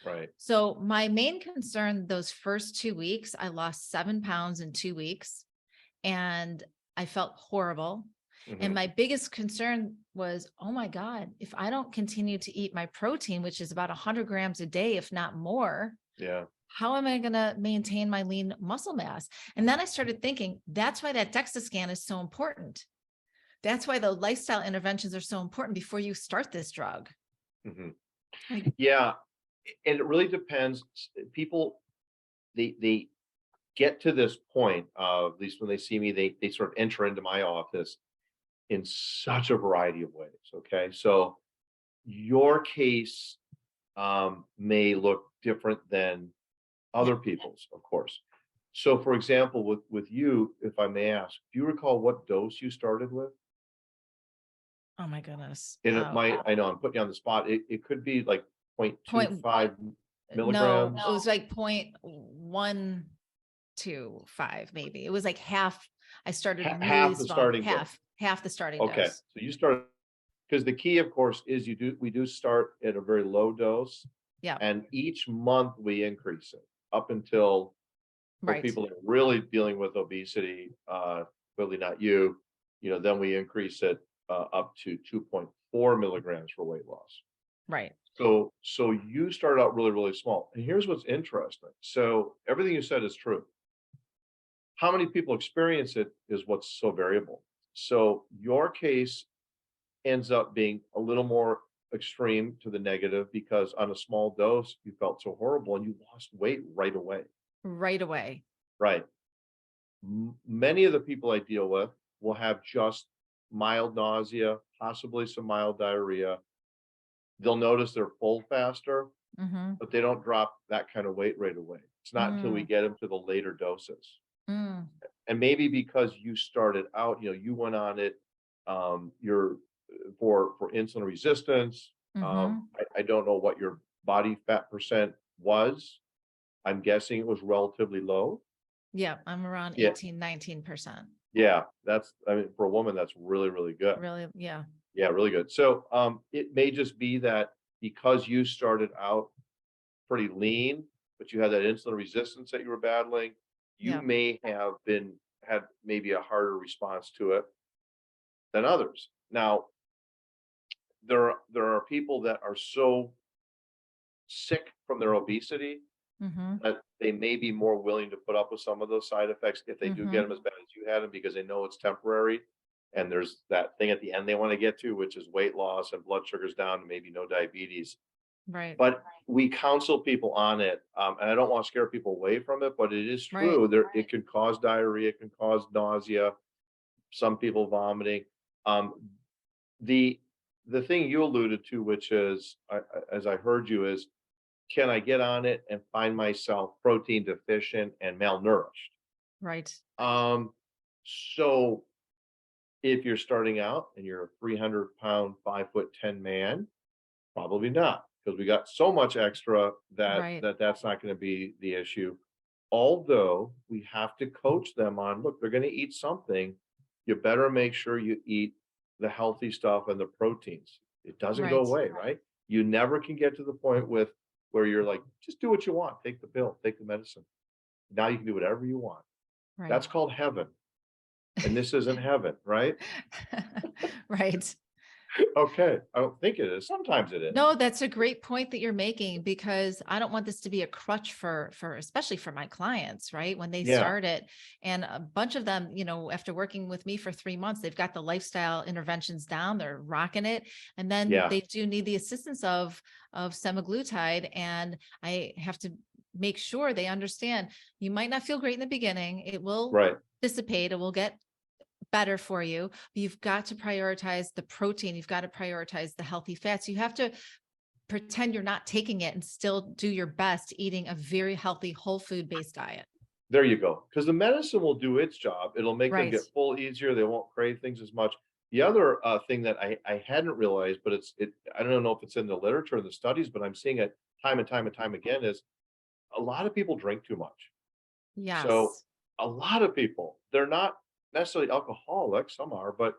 Right. So my main concern those first 2 weeks, I lost 7 pounds in 2 weeks and I felt horrible. And my biggest concern was, oh my God, if I don't continue to eat my protein, which is about 100 grams a day, if not more, Yeah. how am I going to maintain my lean muscle mass? And then I started thinking, that's why that DEXA scan is so important. That's why the lifestyle interventions are so important before you start this drug. Mhm. Like, Yeah, and it really depends. People, they get to this point of, at least when they see me, they sort of enter into my office in such a variety of ways. Okay, so your case may look different than yeah. other people's, of course. So, for example, with you, if I may ask, do you recall what dose you started with? Oh my goodness. And it might, I know I'm putting you on the spot. It could be like Point, 0.25 no, milligrams. it was like 0.125, maybe. It was like half. I started really Half the small, starting dose. half the starting Okay, dose. so you started, because the key, of course, is we do start at a very low dose, Yeah, and each month we increase it up until, for right, people that are really dealing with obesity, clearly not you, then we increase it up to 2.4 milligrams for weight loss. right. So you started out really, really small. And here's what's interesting. So everything you said is true. How many people experience it is what's so variable. So your case ends up being a little more extreme to the negative, because on a small dose, you felt so horrible and you lost weight right away. Right away. Right. Many of the people I deal with will have just mild nausea, possibly some mild diarrhea. They'll notice they're full faster, Mm-hmm. but they don't drop that kind of weight right away. It's not until we Mm, get them to the later doses. mm, And maybe because you started out, you went on it, you're for insulin resistance. mm-hmm. I don't know what your body fat percent was. I'm guessing it was relatively low. Yeah, I'm around Yeah, 18-19%. yeah, that's, I mean, for a woman, that's really, really good. Really, yeah. Yeah, really good. So it may just be that because you started out pretty lean, but you had that insulin resistance that you were battling, you Yeah. may have had maybe a harder response to it than others. Now, there are people that are so sick from their obesity Mm-hmm. that they may be more willing to put up with some of those side effects if they do get Mm-hmm. them as bad as you had them, because they know it's temporary. And there's that thing at the end they want to get to, which is weight loss and blood sugars down and maybe no diabetes. Right. But we counsel people on it, and I don't want to scare people away from it, but it is Right. true. It can cause diarrhea, it can cause nausea, some people vomiting. Um, the the thing you alluded to, which is, as I heard you, is, can I get on it and find myself protein deficient and malnourished? Right. Um, so if you're starting out and you're a 300-pound, 5'10" man, probably not, because we got so much extra Right. that's not going to be the issue. Although we have to coach them on, look, they're going to eat something. You better make sure you eat the healthy stuff and the proteins. It doesn't go Right. away, right? You never can get to the point with where you're like, just do what you want, take the pill, take the medicine. Now you can do whatever you want. Right. That's called heaven. And this isn't heaven, right? Right. Okay. I don't think it is. Sometimes it is. No, that's a great point that you're making, because I don't want this to be a crutch for especially for my clients, right? When they Yeah. start it, and a bunch of them, after working with me for 3 months, they've got the lifestyle interventions down, they're rocking it. And then Yeah. they do need the assistance of semaglutide. And I have to make sure they understand, you might not feel great in the beginning. It will Right. dissipate. It will get better for you, but you've got to prioritize the protein. You've got to prioritize the healthy fats. You have to pretend you're not taking it and still do your best eating a very healthy, whole food based diet. There you go. Because the medicine will do its job. It'll make them Right. get full easier. They won't crave things as much. The other thing that I hadn't realized, but I don't know if it's in the literature and the studies, but I'm seeing it time and time and time again, is a lot of people drink too much. So Yes. a lot of people, they're not necessarily alcoholics, some are, but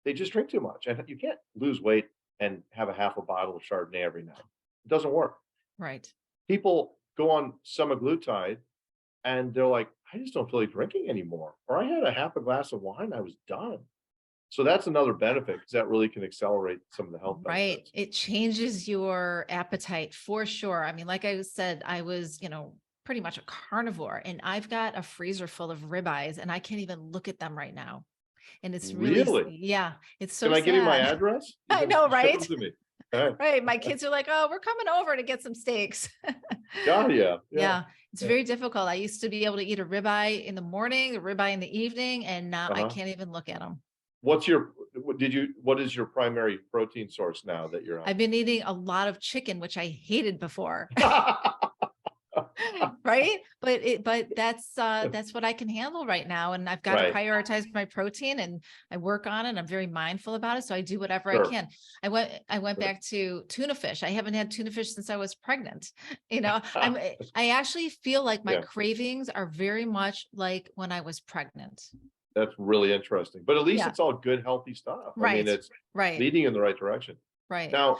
they just drink too much. And you can't lose weight and have a half a bottle of Chardonnay every night. It doesn't work. Right. People go on semaglutide and they're like, I just don't feel like drinking anymore. Or I had a half a glass of wine, I was done. So that's another benefit, because that really can accelerate some of the health Right. benefits. It changes your appetite for sure. I mean, like I said, I was, pretty much a carnivore, and I've got a freezer full of ribeyes and I can't even look at them right now. And it's really, Really? yeah, it's Can so I give you my sad. address? You I can know, ship them right? to me. Okay. Right. My kids are like, oh, we're coming over to get some steaks. Yeah, yeah, yeah. Yeah, it's Yeah. very difficult. I used to be able to eat a ribeye in the morning, a ribeye in the evening, and now I Uh-huh. can't even look at them. What is your primary protein source now that you're I've been eating a lot of chicken, which I hated before. on? Right. But that's what I can handle right now. And I've got to Right, prioritize my protein and I work on it. And I'm very mindful about it. So I do whatever I sure, can. I went sure. back to tuna fish. I haven't had tuna fish since I was pregnant. I actually feel like my Yeah, cravings are very much like when I was pregnant. that's really interesting. But at least Yeah. it's all good, healthy stuff. I mean, Right. it's Right. leading in the right direction. Right. Now,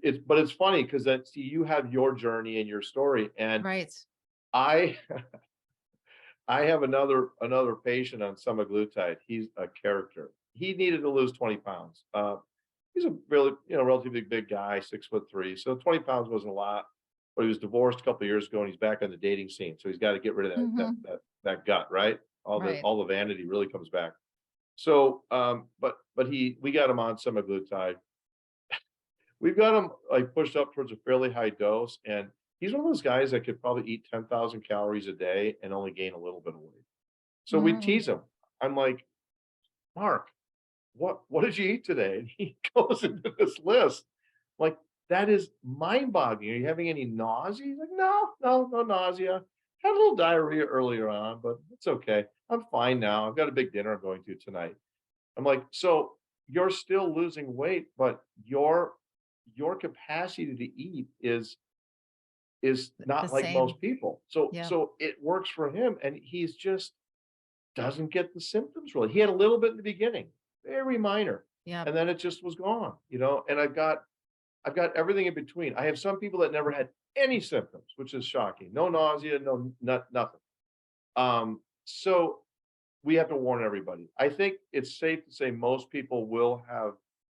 it's funny because see, you have your journey and your story, and Right. I I have another patient on semaglutide. He's a character. He needed to lose 20 pounds. He's a really, relatively big guy, 6'3". So 20 pounds wasn't a lot, but he was divorced a couple of years ago and he's back on the dating scene. So he's got to get rid of Hmm. that gut, right? Right. All the vanity really comes back. So, but we got him on semaglutide. We've got him like pushed up towards a fairly high dose, and he's one of those guys that could probably eat 10,000 calories a day and only gain a little bit of weight. So we Mm. tease him. I'm like, Mark, what did you eat today? And he goes into this list. Like, that is mind-boggling. Are you having any nausea? He's like, no, no, no nausea. Had a little diarrhea earlier on, but it's okay. I'm fine now. I've got a big dinner I'm going to tonight. I'm like, so you're still losing weight, but your capacity to eat is The not like same. most people. So Yeah. so it works for him, and he's just doesn't get the symptoms really. He had a little bit in the beginning, very minor, Yeah. and then it just was gone, and I've got everything in between. I have some people that never had any symptoms, which is shocking. No nausea, nothing. So we have to warn everybody. I think it's safe to say most people will have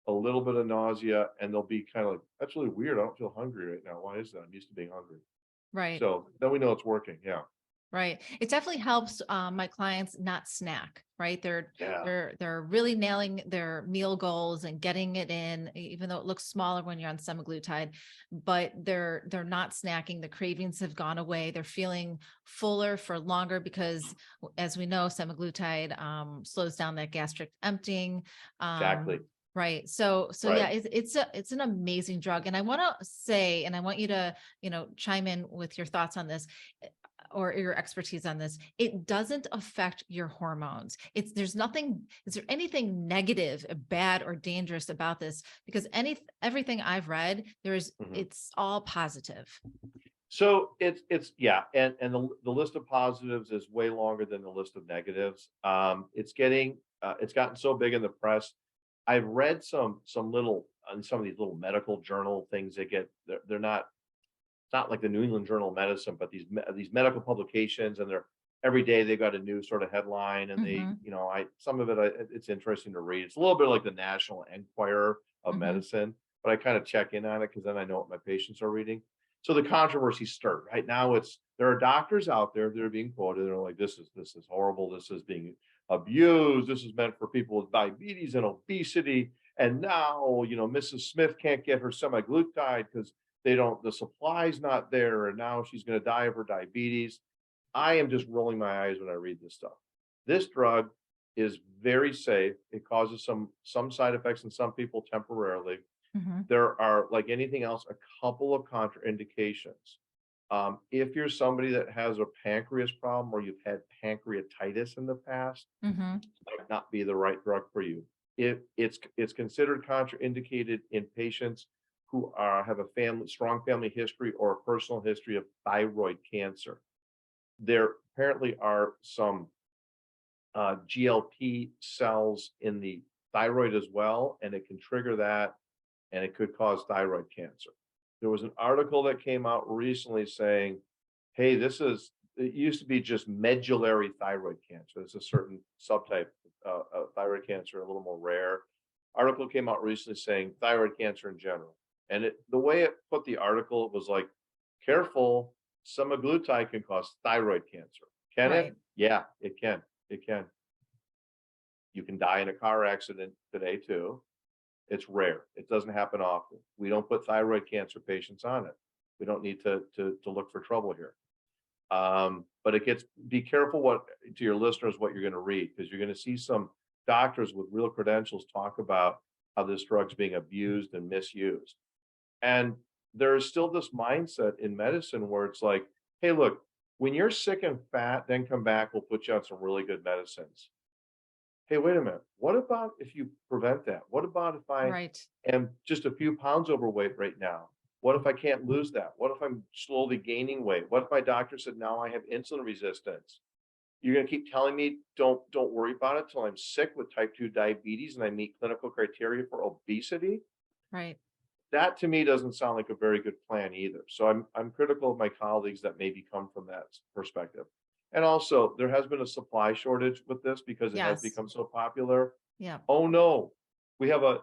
a little bit of nausea and they'll be kind of like, that's really weird. I don't feel hungry right now. Why is that? I'm used to being hungry. Right. So then we know it's working. Yeah. Right. It definitely helps my clients not snack, right? They're Yeah. they're they're really nailing their meal goals and getting it in, even though it looks smaller when you're on semaglutide, but they're not snacking. The cravings have gone away. They're feeling fuller for longer because as we know, semaglutide slows down that gastric emptying. Exactly. Right. So yeah, Right. it's an amazing drug. And I want to say, and I want you to, chime in with your thoughts on this or your expertise on this. It doesn't affect your hormones. There's nothing, is there anything negative, bad, or dangerous about this? Because everything I've read, Mhm. it's all positive. So it's yeah, and the list of positives is way longer than the list of negatives. It's gotten so big in the press. I've read some little on some of these little medical journal things that they're not, it's not like the New England Journal of Medicine, but these medical publications, and they're every day they've got a new sort of headline, and Hmm. some of it it's interesting to read. It's a little bit like the National Enquirer of Hmm. medicine, but I kind of check in on it because then I know what my patients are reading. So the controversy stirred. Right now, there are doctors out there that are being quoted. They're like, this is horrible. This is being abused. This is meant for people with diabetes and obesity. And now, Mrs. Smith can't get her semaglutide because the supply's not there, and now she's going to die of her diabetes. I am just rolling my eyes when I read this stuff. This drug is very safe. It causes some side effects in some people temporarily. Hmm. There are, like anything else, a couple of contraindications. If you're somebody that has a pancreas problem or you've had pancreatitis in the past, Hmm. it might not be the right drug for you. It's considered contraindicated in patients who have a strong family history or a personal history of thyroid cancer. There apparently are some GLP cells in the thyroid as well, and it can trigger that, and it could cause thyroid cancer. There was an article that came out recently saying, hey, it used to be just medullary thyroid cancer. It's a certain subtype of thyroid cancer, a little more rare. Article came out recently saying thyroid cancer in general. And the way it put the article, it was like, careful, semaglutide can cause thyroid cancer. Can it? Right. Yeah, it can. It can. You can die in a car accident today too. It's rare. It doesn't happen often. We don't put thyroid cancer patients on it. We don't need to look for trouble here. But be careful to your listeners what you're going to read, because you're going to see some doctors with real credentials talk about how this drug's being abused and misused. And there's still this mindset in medicine where it's like, hey, look, when you're sick and fat, then come back, we'll put you on some really good medicines. Hey, wait a minute. What about if you prevent that? What about if I am just a few pounds overweight right now? What if I can't lose that? What if I'm slowly gaining weight? What if my doctor said now I have insulin resistance? You're going to keep telling me don't worry about it till I'm sick with type 2 diabetes and I meet clinical criteria for obesity? Right. That to me doesn't sound like a very good plan either. So I'm critical of my colleagues that maybe come from that perspective. And also, there has been a supply shortage with this because it has become so popular. Yeah. Oh no, we have I'm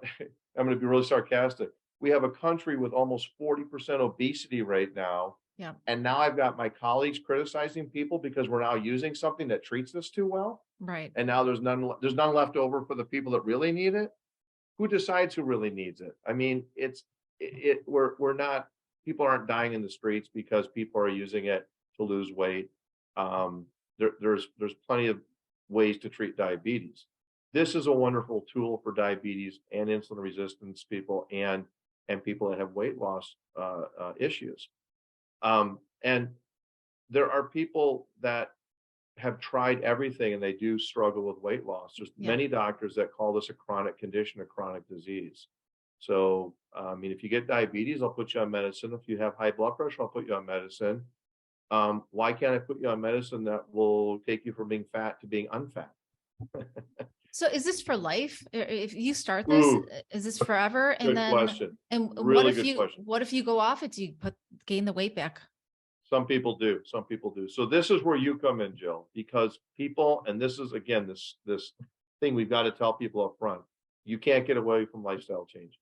going to be really sarcastic. We have a country with almost 40% obesity right now. Yeah. And now I've got my colleagues criticizing people because we're now using something that treats this too well. Right. And now there's none left over for the people that really need it. Who decides who really needs it? I mean, we're not, people aren't dying in the streets because people are using it to lose weight. There's plenty of ways to treat diabetes. This is a wonderful tool for diabetes and insulin resistance people and people that have weight loss issues. And there are people that have tried everything and they do struggle with weight loss. There's many doctors that call this a chronic condition, a chronic disease. So, I mean, if you get diabetes, I'll put you on medicine. If you have high blood pressure, I'll put you on medicine. Why can't I put you on medicine that will take you from being fat to being unfat? So is this for life? If you start this, is this forever? And good question. And really what if you go off it? Do you gain the weight back? Some people do. Some people do. So this is where you come in, Jill, because people, and this is again this thing we've got to tell people up front. You can't get away from lifestyle changes.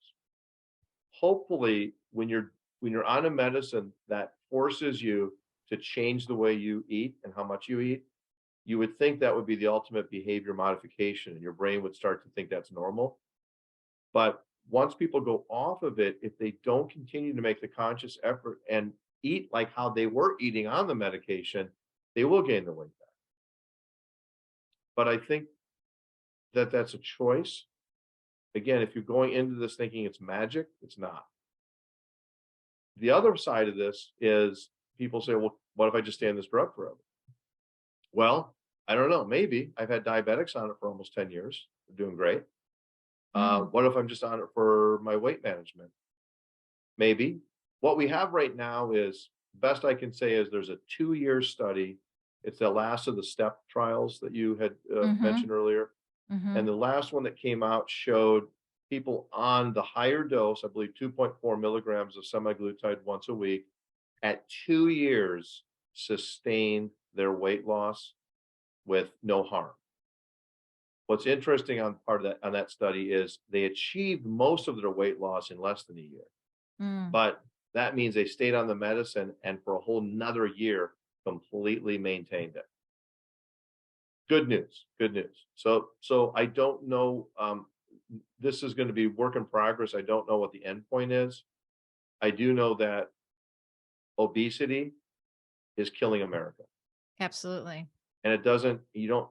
Hopefully, when you're on a medicine that forces you to change the way you eat and how much you eat, you would think that would be the ultimate behavior modification, and your brain would start to think that's normal. But once people go off of it, if they don't continue to make the conscious effort and eat like how they were eating on the medication, they will gain the weight back. But I think that that's a choice. Again, if you're going into this thinking it's magic, it's not. The other side of this is people say, well, what if I just stay on this drug forever? Well, I don't know. Maybe. I've had diabetics on it for almost 10 years. They're doing great. What if I'm just on it for my weight management? Maybe. What we have right now is, best I can say, is there's a 2-year study. It's the last of the STEP trials that you had mentioned earlier. And the last one that came out showed people on the higher dose, I believe 2.4 milligrams of semaglutide once a week, at 2 years sustained their weight loss with no harm. What's interesting on that study is they achieved most of their weight loss in less than a year. But that means they stayed on the medicine and for a whole nother year completely maintained it. Good news. So I don't know. This is going to be work in progress. I don't know what the end point is. I do know that obesity is killing America. Absolutely. And you don't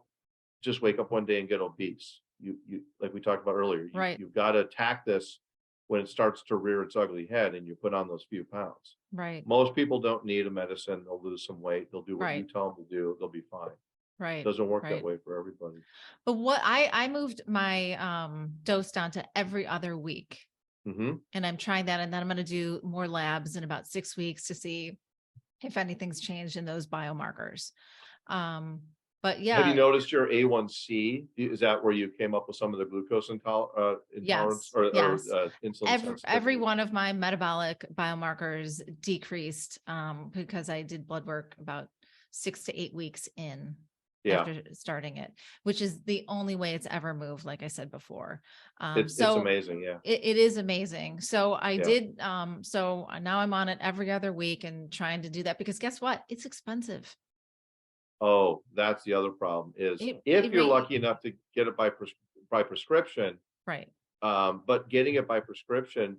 just wake up one day and get obese. You like we talked about earlier, you've got to attack this when it starts to rear its ugly head and you put on those few pounds. Right. Most people don't need a medicine. They'll lose some weight. They'll do what you tell them to do. They'll be fine. Right. It doesn't work that way for everybody. But what I moved my dose down to every other week. And I'm trying that. And then I'm going to do more labs in about 6 weeks to see if anything's changed in those biomarkers. But yeah. Have you noticed your A1C? Is that where you came up with some of the glucose intolerance or insulin? Every one of my metabolic biomarkers decreased because I did blood work about 6 to 8 weeks in. After starting it, which is the only way it's ever moved. Like I said before, it's amazing. Yeah, it is amazing. So I did. So now I'm on it every other week and trying to do that because guess what? It's expensive. Oh, that's the other problem is if you're lucky enough to get it by by prescription. Right. But getting it by prescription,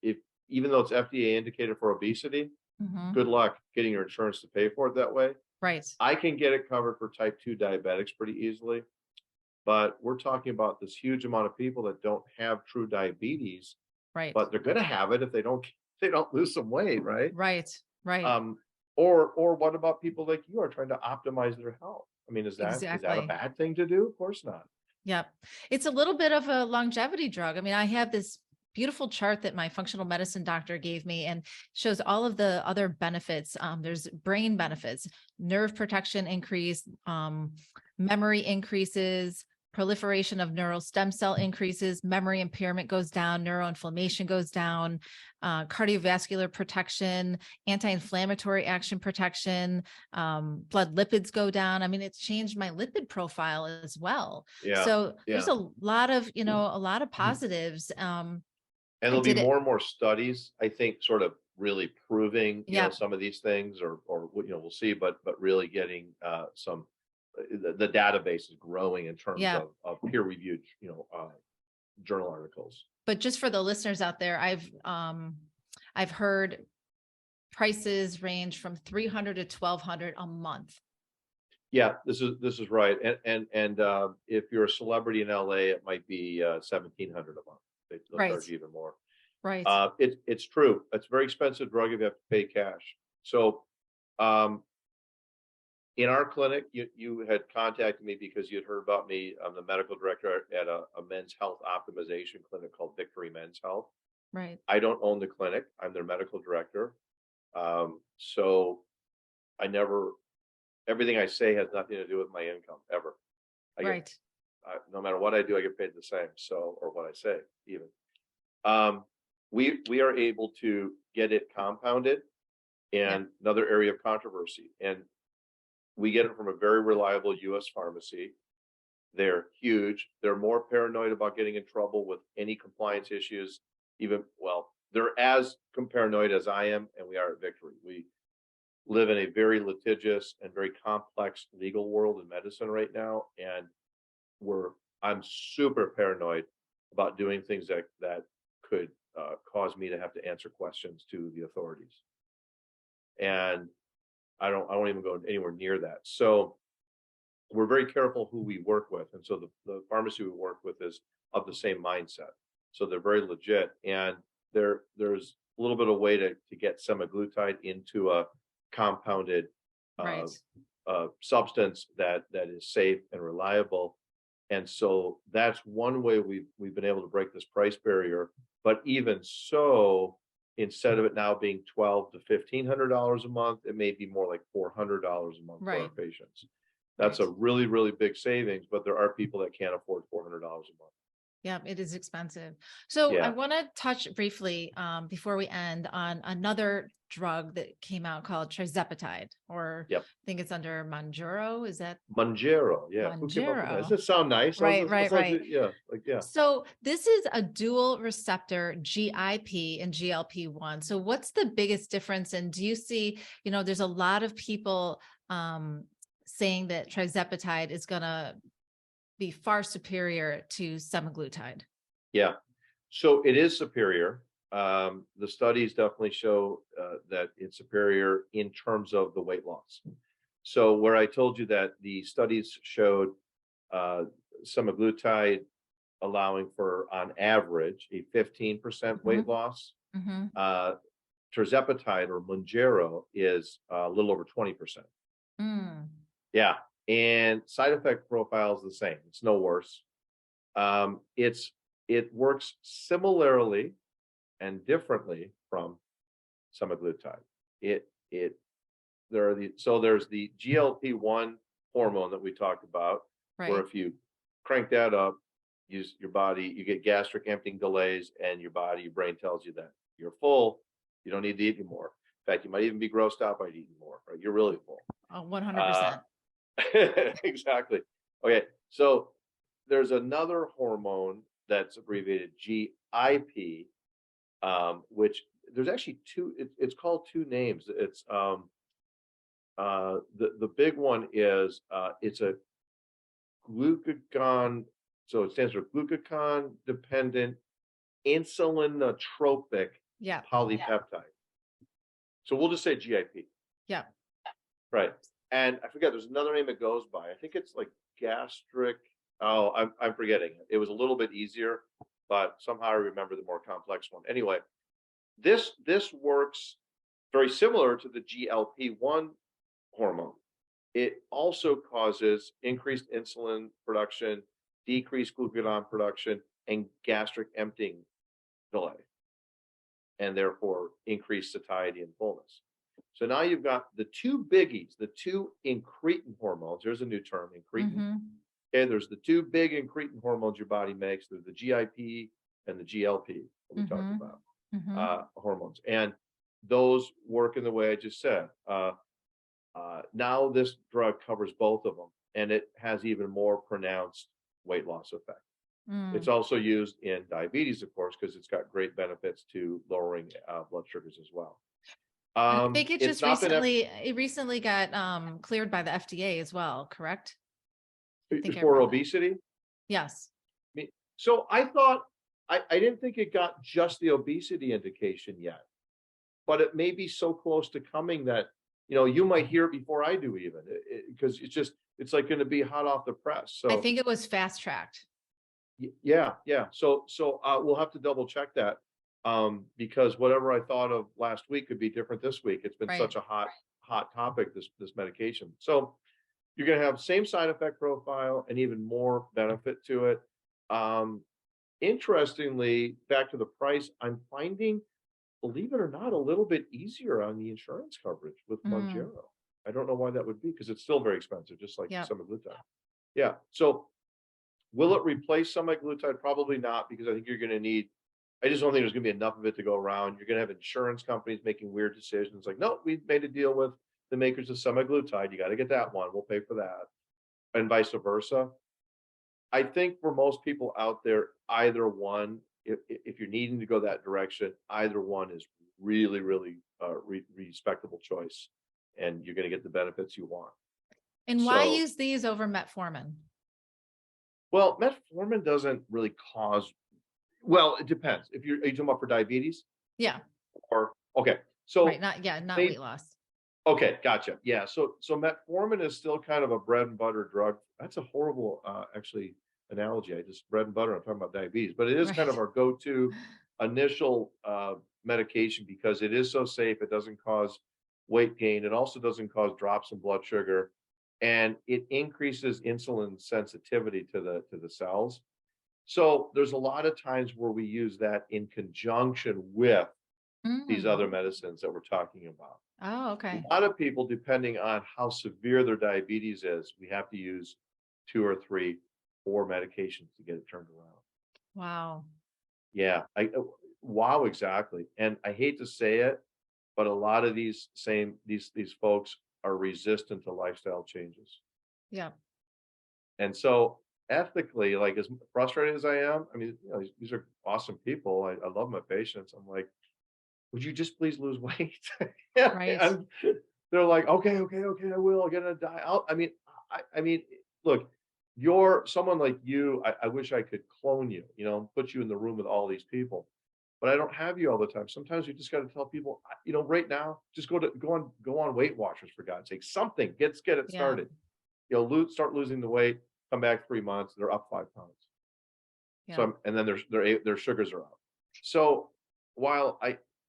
if even though it's FDA indicated for obesity, Mhm. good luck getting your insurance to pay for it that way. Right. I can get it covered for type 2 diabetics pretty easily, but we're talking about this huge amount of people that don't have true diabetes, Right. but they're going to have it if they don't lose some weight, right? Right. Right. Um, or what about people like you are trying to optimize their health? I mean, is that a Exactly. bad thing to do? Of course not. Yep. It's a little bit of a longevity drug. I mean, I have this beautiful chart that my functional medicine doctor gave me and shows all of the other benefits. There's brain benefits, nerve protection increase, memory increases, proliferation of neural stem cell increases, memory impairment goes down, neuroinflammation goes down, cardiovascular protection, anti-inflammatory action protection, blood lipids go down. I mean, it's changed my lipid profile as well. Yeah, So there's yeah. a lot of, a lot of positives. And I there'll be did it. more and more studies, I think, sort of really proving, Yeah. some of these things, or we'll see, but really getting some the database is growing in terms Yeah. of peer reviewed, journal articles. But just for the listeners out there, I've heard prices range from 300 to 1,200 a month. Yeah, this is right. And if you're a celebrity in LA, it might be 1,700 a month. They'll Right. charge you even more. Right. It's true. It's a very expensive drug if you have to pay cash. So in our clinic, you had contacted me because you had heard about me. I'm the medical director at a men's health optimization clinic called Victory Men's Health. Right. I don't own the clinic. I'm their medical director. So everything I say has nothing to do with my income ever. Right. No matter what I do, I get paid the same. So, or what I say even. We are able to get it compounded, and another area of controversy. And we get it from a very reliable U.S. pharmacy. They're huge. They're more paranoid about getting in trouble with any compliance issues. They're as paranoid as I am, and we are at Victory. We live in a very litigious and very complex legal world in medicine right now, and I'm super paranoid about doing things that could cause me to have to answer questions to the authorities. And I won't even go anywhere near that. So we're very careful who we work with. And so the pharmacy we work with is of the same mindset. So they're very legit. And there's a little bit of way to get semaglutide into a compounded Right. substance that is safe and reliable. And so that's one way we've been able to break this price barrier. But even so, instead of it now being $1,200 to $1,500 a month, it may be more like $400 a month for our Right. patients. That's a really, really big savings, but there are people that can't afford $400 a month. Yeah, it is expensive. So I Yeah. want to touch briefly before we end on another drug that came out called Trulicity, or Yep. I think it's under Mounjaro. Is that Mounjaro? Yeah. Who came up with that? Does Mounjaro? it sound nice? Right, right, right. Yeah. So this is a dual receptor GIP and GLP-1. So what's the biggest difference? And do you see, there's a lot of people saying that Trulicity is going to be far superior to semaglutide. Yeah. So it is superior. The studies definitely show that it's superior in terms of the weight loss. So where I told you that the studies showed semaglutide allowing for, on average, a 15% weight loss, tirzepatide or Mounjaro is a little over 20%. Yeah. And side effect profile is the same. It's no worse. It works similarly and differently from semaglutide. There's the GLP-1 hormone that we talked about, where if you crank that up, your body, you get gastric emptying delays, and your brain tells you that you're full. You don't need to eat anymore. In fact, you might even be grossed out by eating more. Right? You're really full. 100%. Exactly. Okay. So there's another hormone that's abbreviated GIP, which there's actually two. It's called two names. It's the big one is it's a glucagon So it stands for glucagon dependent insulinotropic Yeah. polypeptide. So we'll just say GIP. Yeah. Right. And I forget, there's another name it goes by. I think it's like gastric. Oh, I'm forgetting it. It was a little bit easier, but somehow I remember the more complex one. Anyway, this works very similar to the GLP-1 hormone. It also causes increased insulin production, decreased glucagon production, and gastric emptying delay, and therefore increased satiety and fullness. So now you've got the two biggies, the two incretin hormones. There's a new term, incretin. Mm-hmm. Okay, there's the two big incretin hormones your body makes. There's the GIP and the GLP that we talked about, hormones. And those work in the way I just said. Now this drug covers both of them, and it has even more pronounced weight loss effect. It's also used in diabetes, of course, because it's got great benefits to lowering blood sugars as well. I think it It's just not been recently got cleared by the FDA as well, correct? for obesity. Yes. So I thought I didn't think it got just the obesity indication yet, but it may be so close to coming that you might hear it before I do, even because it's like going to be hot off the press. So I think it was fast tracked. Yeah. So we'll have to double check that, because whatever I thought of last week could be different this week. It's been such a hot topic, this medication. So you're going to have same side effect profile and even more benefit to it. Interestingly, back to the price, I'm finding, believe it or not, a little bit easier on the insurance coverage with Mounjaro. I don't know why that would be, because it's still very expensive, just like semaglutide. Yeah. So will it replace semaglutide? Probably not, because I think you're going to need, I just don't think there's going to be enough of it to go around. You're going to have insurance companies making weird decisions like, no, we made a deal with the makers of semaglutide. You got to get that one. We'll pay for that. And vice versa. I think for most people out there, either one, if you're needing to go that direction, either one is really, really respectable choice, and you're going to get the benefits you want. And why use these over metformin? Well, metformin doesn't really cause. Well, it depends. Are you talking about for diabetes? Yeah. Or okay, so not weight loss. Okay, gotcha. Yeah, so metformin is still kind of a bread and butter drug. That's a horrible, actually, analogy. Bread and butter. I'm talking about diabetes, but it is kind of our go-to initial medication because it is so safe. It doesn't cause weight gain. It also doesn't cause drops in blood sugar, and it increases insulin sensitivity to the cells. So there's a lot of times where we use that in conjunction with these other medicines that we're talking about. Oh, okay. A lot of people, depending on how severe their diabetes is, we have to use 2 or 3, 4 medications to get it turned around. Wow. Yeah. Wow, exactly. And I hate to say it, but a lot of these folks are resistant to lifestyle changes. Yeah. And so ethically, like as frustrated as I am, I mean, these are awesome people. I love my patients. I'm like, would you just please lose weight? Right. And they're like, okay, I will. I'm gonna die. I mean, look, you're someone like you. I wish I could clone you, put you in the room with all these people, but I don't have you all the time. Sometimes you just got to tell people, right now, just go on Weight Watchers, for God's sake. Something get it started. Start losing the weight. Come back 3 months, they're up 5 pounds. Yeah. So and then their sugars are up. So while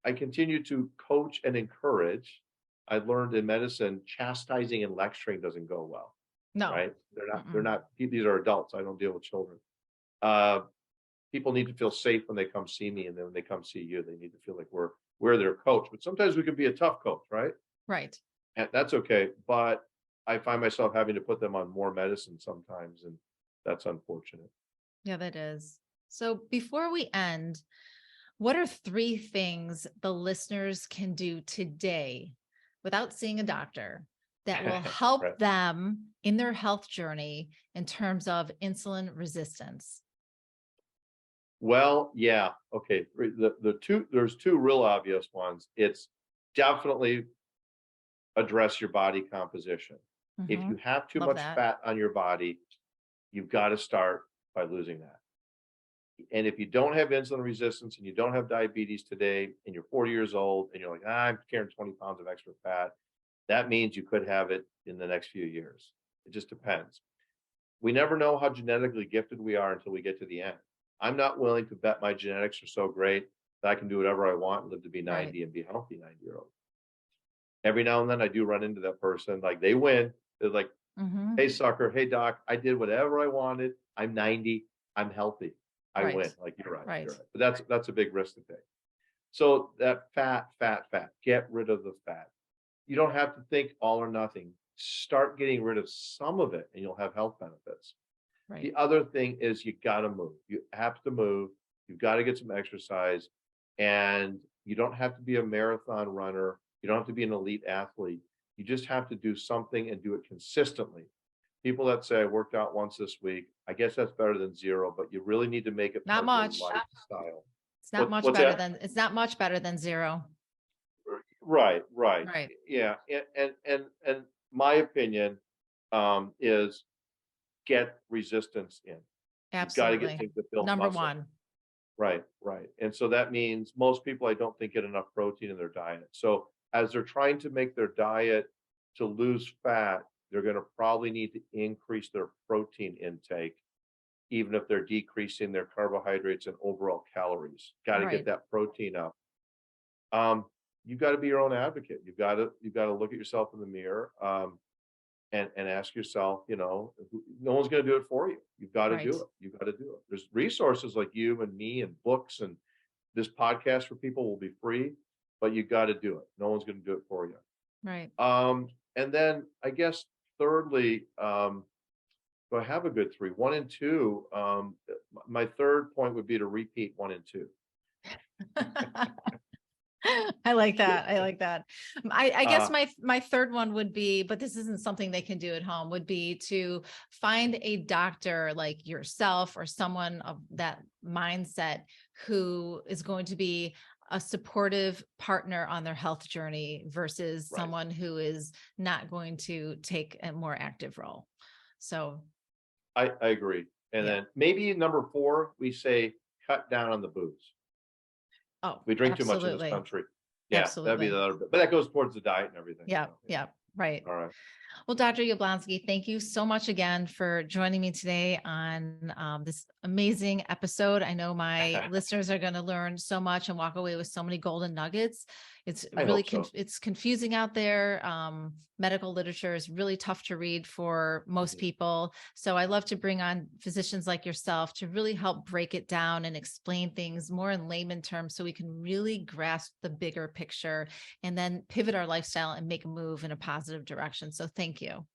I continue to coach and encourage, I learned in medicine, chastising and lecturing doesn't go well. No. Right? They're not, these are adults. I don't deal with children. People need to feel safe when they come see me, and then when they come see you, they need to feel like we're their coach. But sometimes we can be a tough coach, right? Right. And that's okay. But I find myself having to put them on more medicine sometimes, and that's unfortunate. Yeah, that is. So before we end, what are 3 things the listeners can do today without seeing a doctor that will help them in their health journey in terms of insulin resistance? Well, yeah. Okay. There's 2 real obvious ones. It's definitely address your body composition. If you have too much fat on your body, you've got to start by losing that. And if you don't have insulin resistance and you don't have diabetes today and you're 40 years old and you're like, I'm carrying 20 pounds of extra fat, that means you could have it in the next few years. It just depends. We never know how genetically gifted we are until we get to the end. I'm not willing to bet my genetics are so great that I can do whatever I want and live to be 90 and be a healthy 90-year-old. Every now and then I do run into that person, like they win. They're like, hey, sucker, hey, doc, I did whatever I wanted. I'm 90. I'm healthy. I win. Like, you're right. You're right. But that's a big risk to take. So that fat, get rid of the fat. You don't have to think all or nothing. Start getting rid of some of it and you'll have health benefits. The other thing is you got to move. You have to move. You've got to get some exercise, and you don't have to be a marathon runner. You don't have to be an elite athlete. You just have to do something and do it consistently. People that say I worked out once this week, I guess that's better than zero, but you really need to make it not part of much your lifestyle. It's not much better than it's not much better than zero. Right. Yeah. And my opinion is get resistance in. Absolutely. You've got to get things that build Number muscle. one. Right. And so that means most people I don't think get enough protein in their diet. So as they're trying to make their diet to lose fat, they're going to probably need to increase their protein intake, even if they're decreasing their carbohydrates and overall calories. Got to get that protein up. You've got to be your own advocate. You've got to look at yourself in the mirror and ask yourself, no one's going to do it for you. You've got to do it. You've got to do it. There's resources like you and me and books, and this podcast for people will be free, but you got to do it. No one's going to do it for you. Right. And then I guess thirdly, so I have a good three, 1 and 2. My third point would be to repeat 1 and 2. I like that. I guess my third one would be, but this isn't something they can do at home, would be to find a doctor like yourself or someone of that mindset who is going to be a supportive partner on their health journey versus someone who is not going to take a more active role. So I agree. And then maybe number 4, we say cut down on the booze. Oh, we drink too much in this country. Yeah, that'd be the other bit. But that goes towards the diet and everything. Yeah. Right. All right. Well, Dr. Yablonsky, thank you so much again for joining me today on this amazing episode. I know my listeners are going to learn so much and walk away with so many golden nuggets. It's really it's confusing out there. Medical literature is really tough to read for most people. So I love to bring on physicians like yourself to really help break it down and explain things more in layman terms so we can really grasp the bigger picture and then pivot our lifestyle and make a move in a positive direction. So thank you.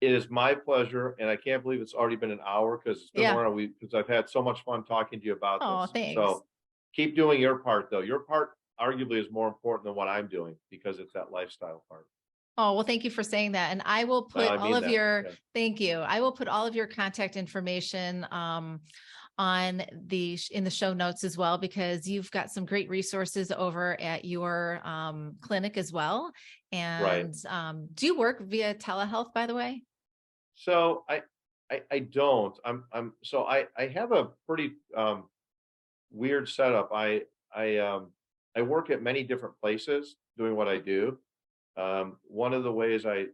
It is my pleasure, and I can't believe it's already been an hour because it's been more than a week, because I've had so much fun talking to you about this. Thanks. So keep doing your part, though. Your part arguably is more important than what I'm doing because it's that lifestyle part. Oh, well, thank you for saying that. And I will put thank you. I will put all of your contact information in the show notes as well, because you've got some great resources over at your clinic as well. And do you work via telehealth, by the way? So I don't. I have a pretty weird setup. I work at many different places doing what I do. One of the ways I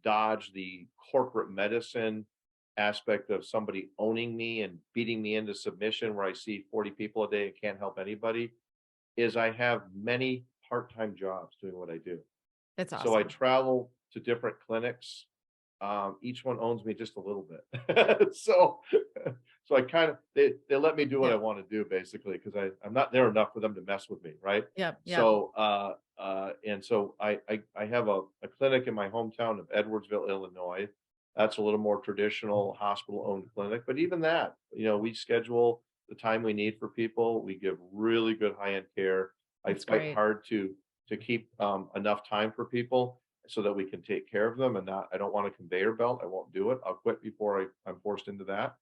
dodge the corporate medicine aspect of somebody owning me and beating me into submission where I see 40 people a day and can't help anybody is I have many part-time jobs doing what I do. That's awesome. So I travel to different clinics. Each one owns me just a little bit. So I kind of, they let me do what I want to do basically, because I'm not there enough for them to mess with me. Right. Yep. So, and so I have a clinic in my hometown of Edwardsville, Illinois. That's a little more traditional hospital owned clinic, but even that, we schedule the time we need for people. We give really good high-end care. I fight hard to keep enough time for people so that we can take care of them and I don't want a conveyor belt. I won't do it. I'll quit before I'm forced into that.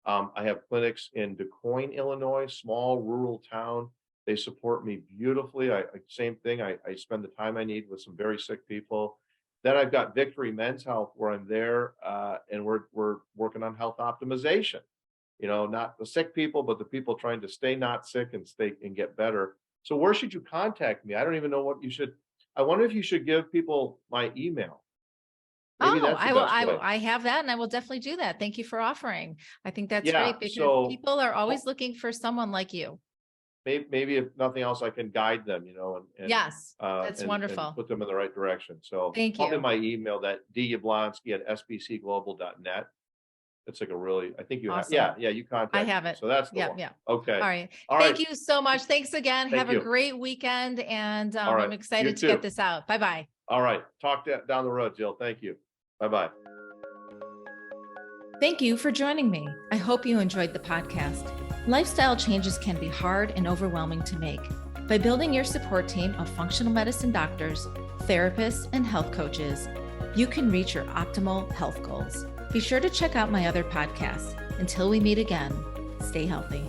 I have clinics in Du Quoin, Illinois, small rural town. They support me beautifully. Same thing. I spend the time I need with some very sick people. Then I've got Victory Men's Health where I'm there and we're working on health optimization. not the sick people, but the people trying to stay not sick and stay and get better. So where should you contact me? I don't even know what you should. I wonder if you should give people my email. Maybe that's the best way. I have that, and I will definitely do that. Thank you for offering. I think that's Yeah, great because so people are always looking for someone like you. maybe if nothing else, I can guide them, and Yes, that's and wonderful. put them in the right direction. So Thank probably you. my email, that dyablonsky@sbcglobal.net. It's like I think you have, Awesome. yeah, you contact I me. have it. So that's the Yeah, one. yeah. Okay. All right. All Thank right. you so much. Thanks again. Thank Have a you. great weekend, and All right. I'm You excited to get too. this out. Bye-bye. All right. Talk down the road, Jill. Thank you. Bye-bye. Thank you for joining me. I hope you enjoyed the podcast. Lifestyle changes can be hard and overwhelming to make. By building your support team of functional medicine doctors, therapists, and health coaches, you can reach your optimal health goals. Be sure to check out my other podcasts. Until we meet again, stay healthy.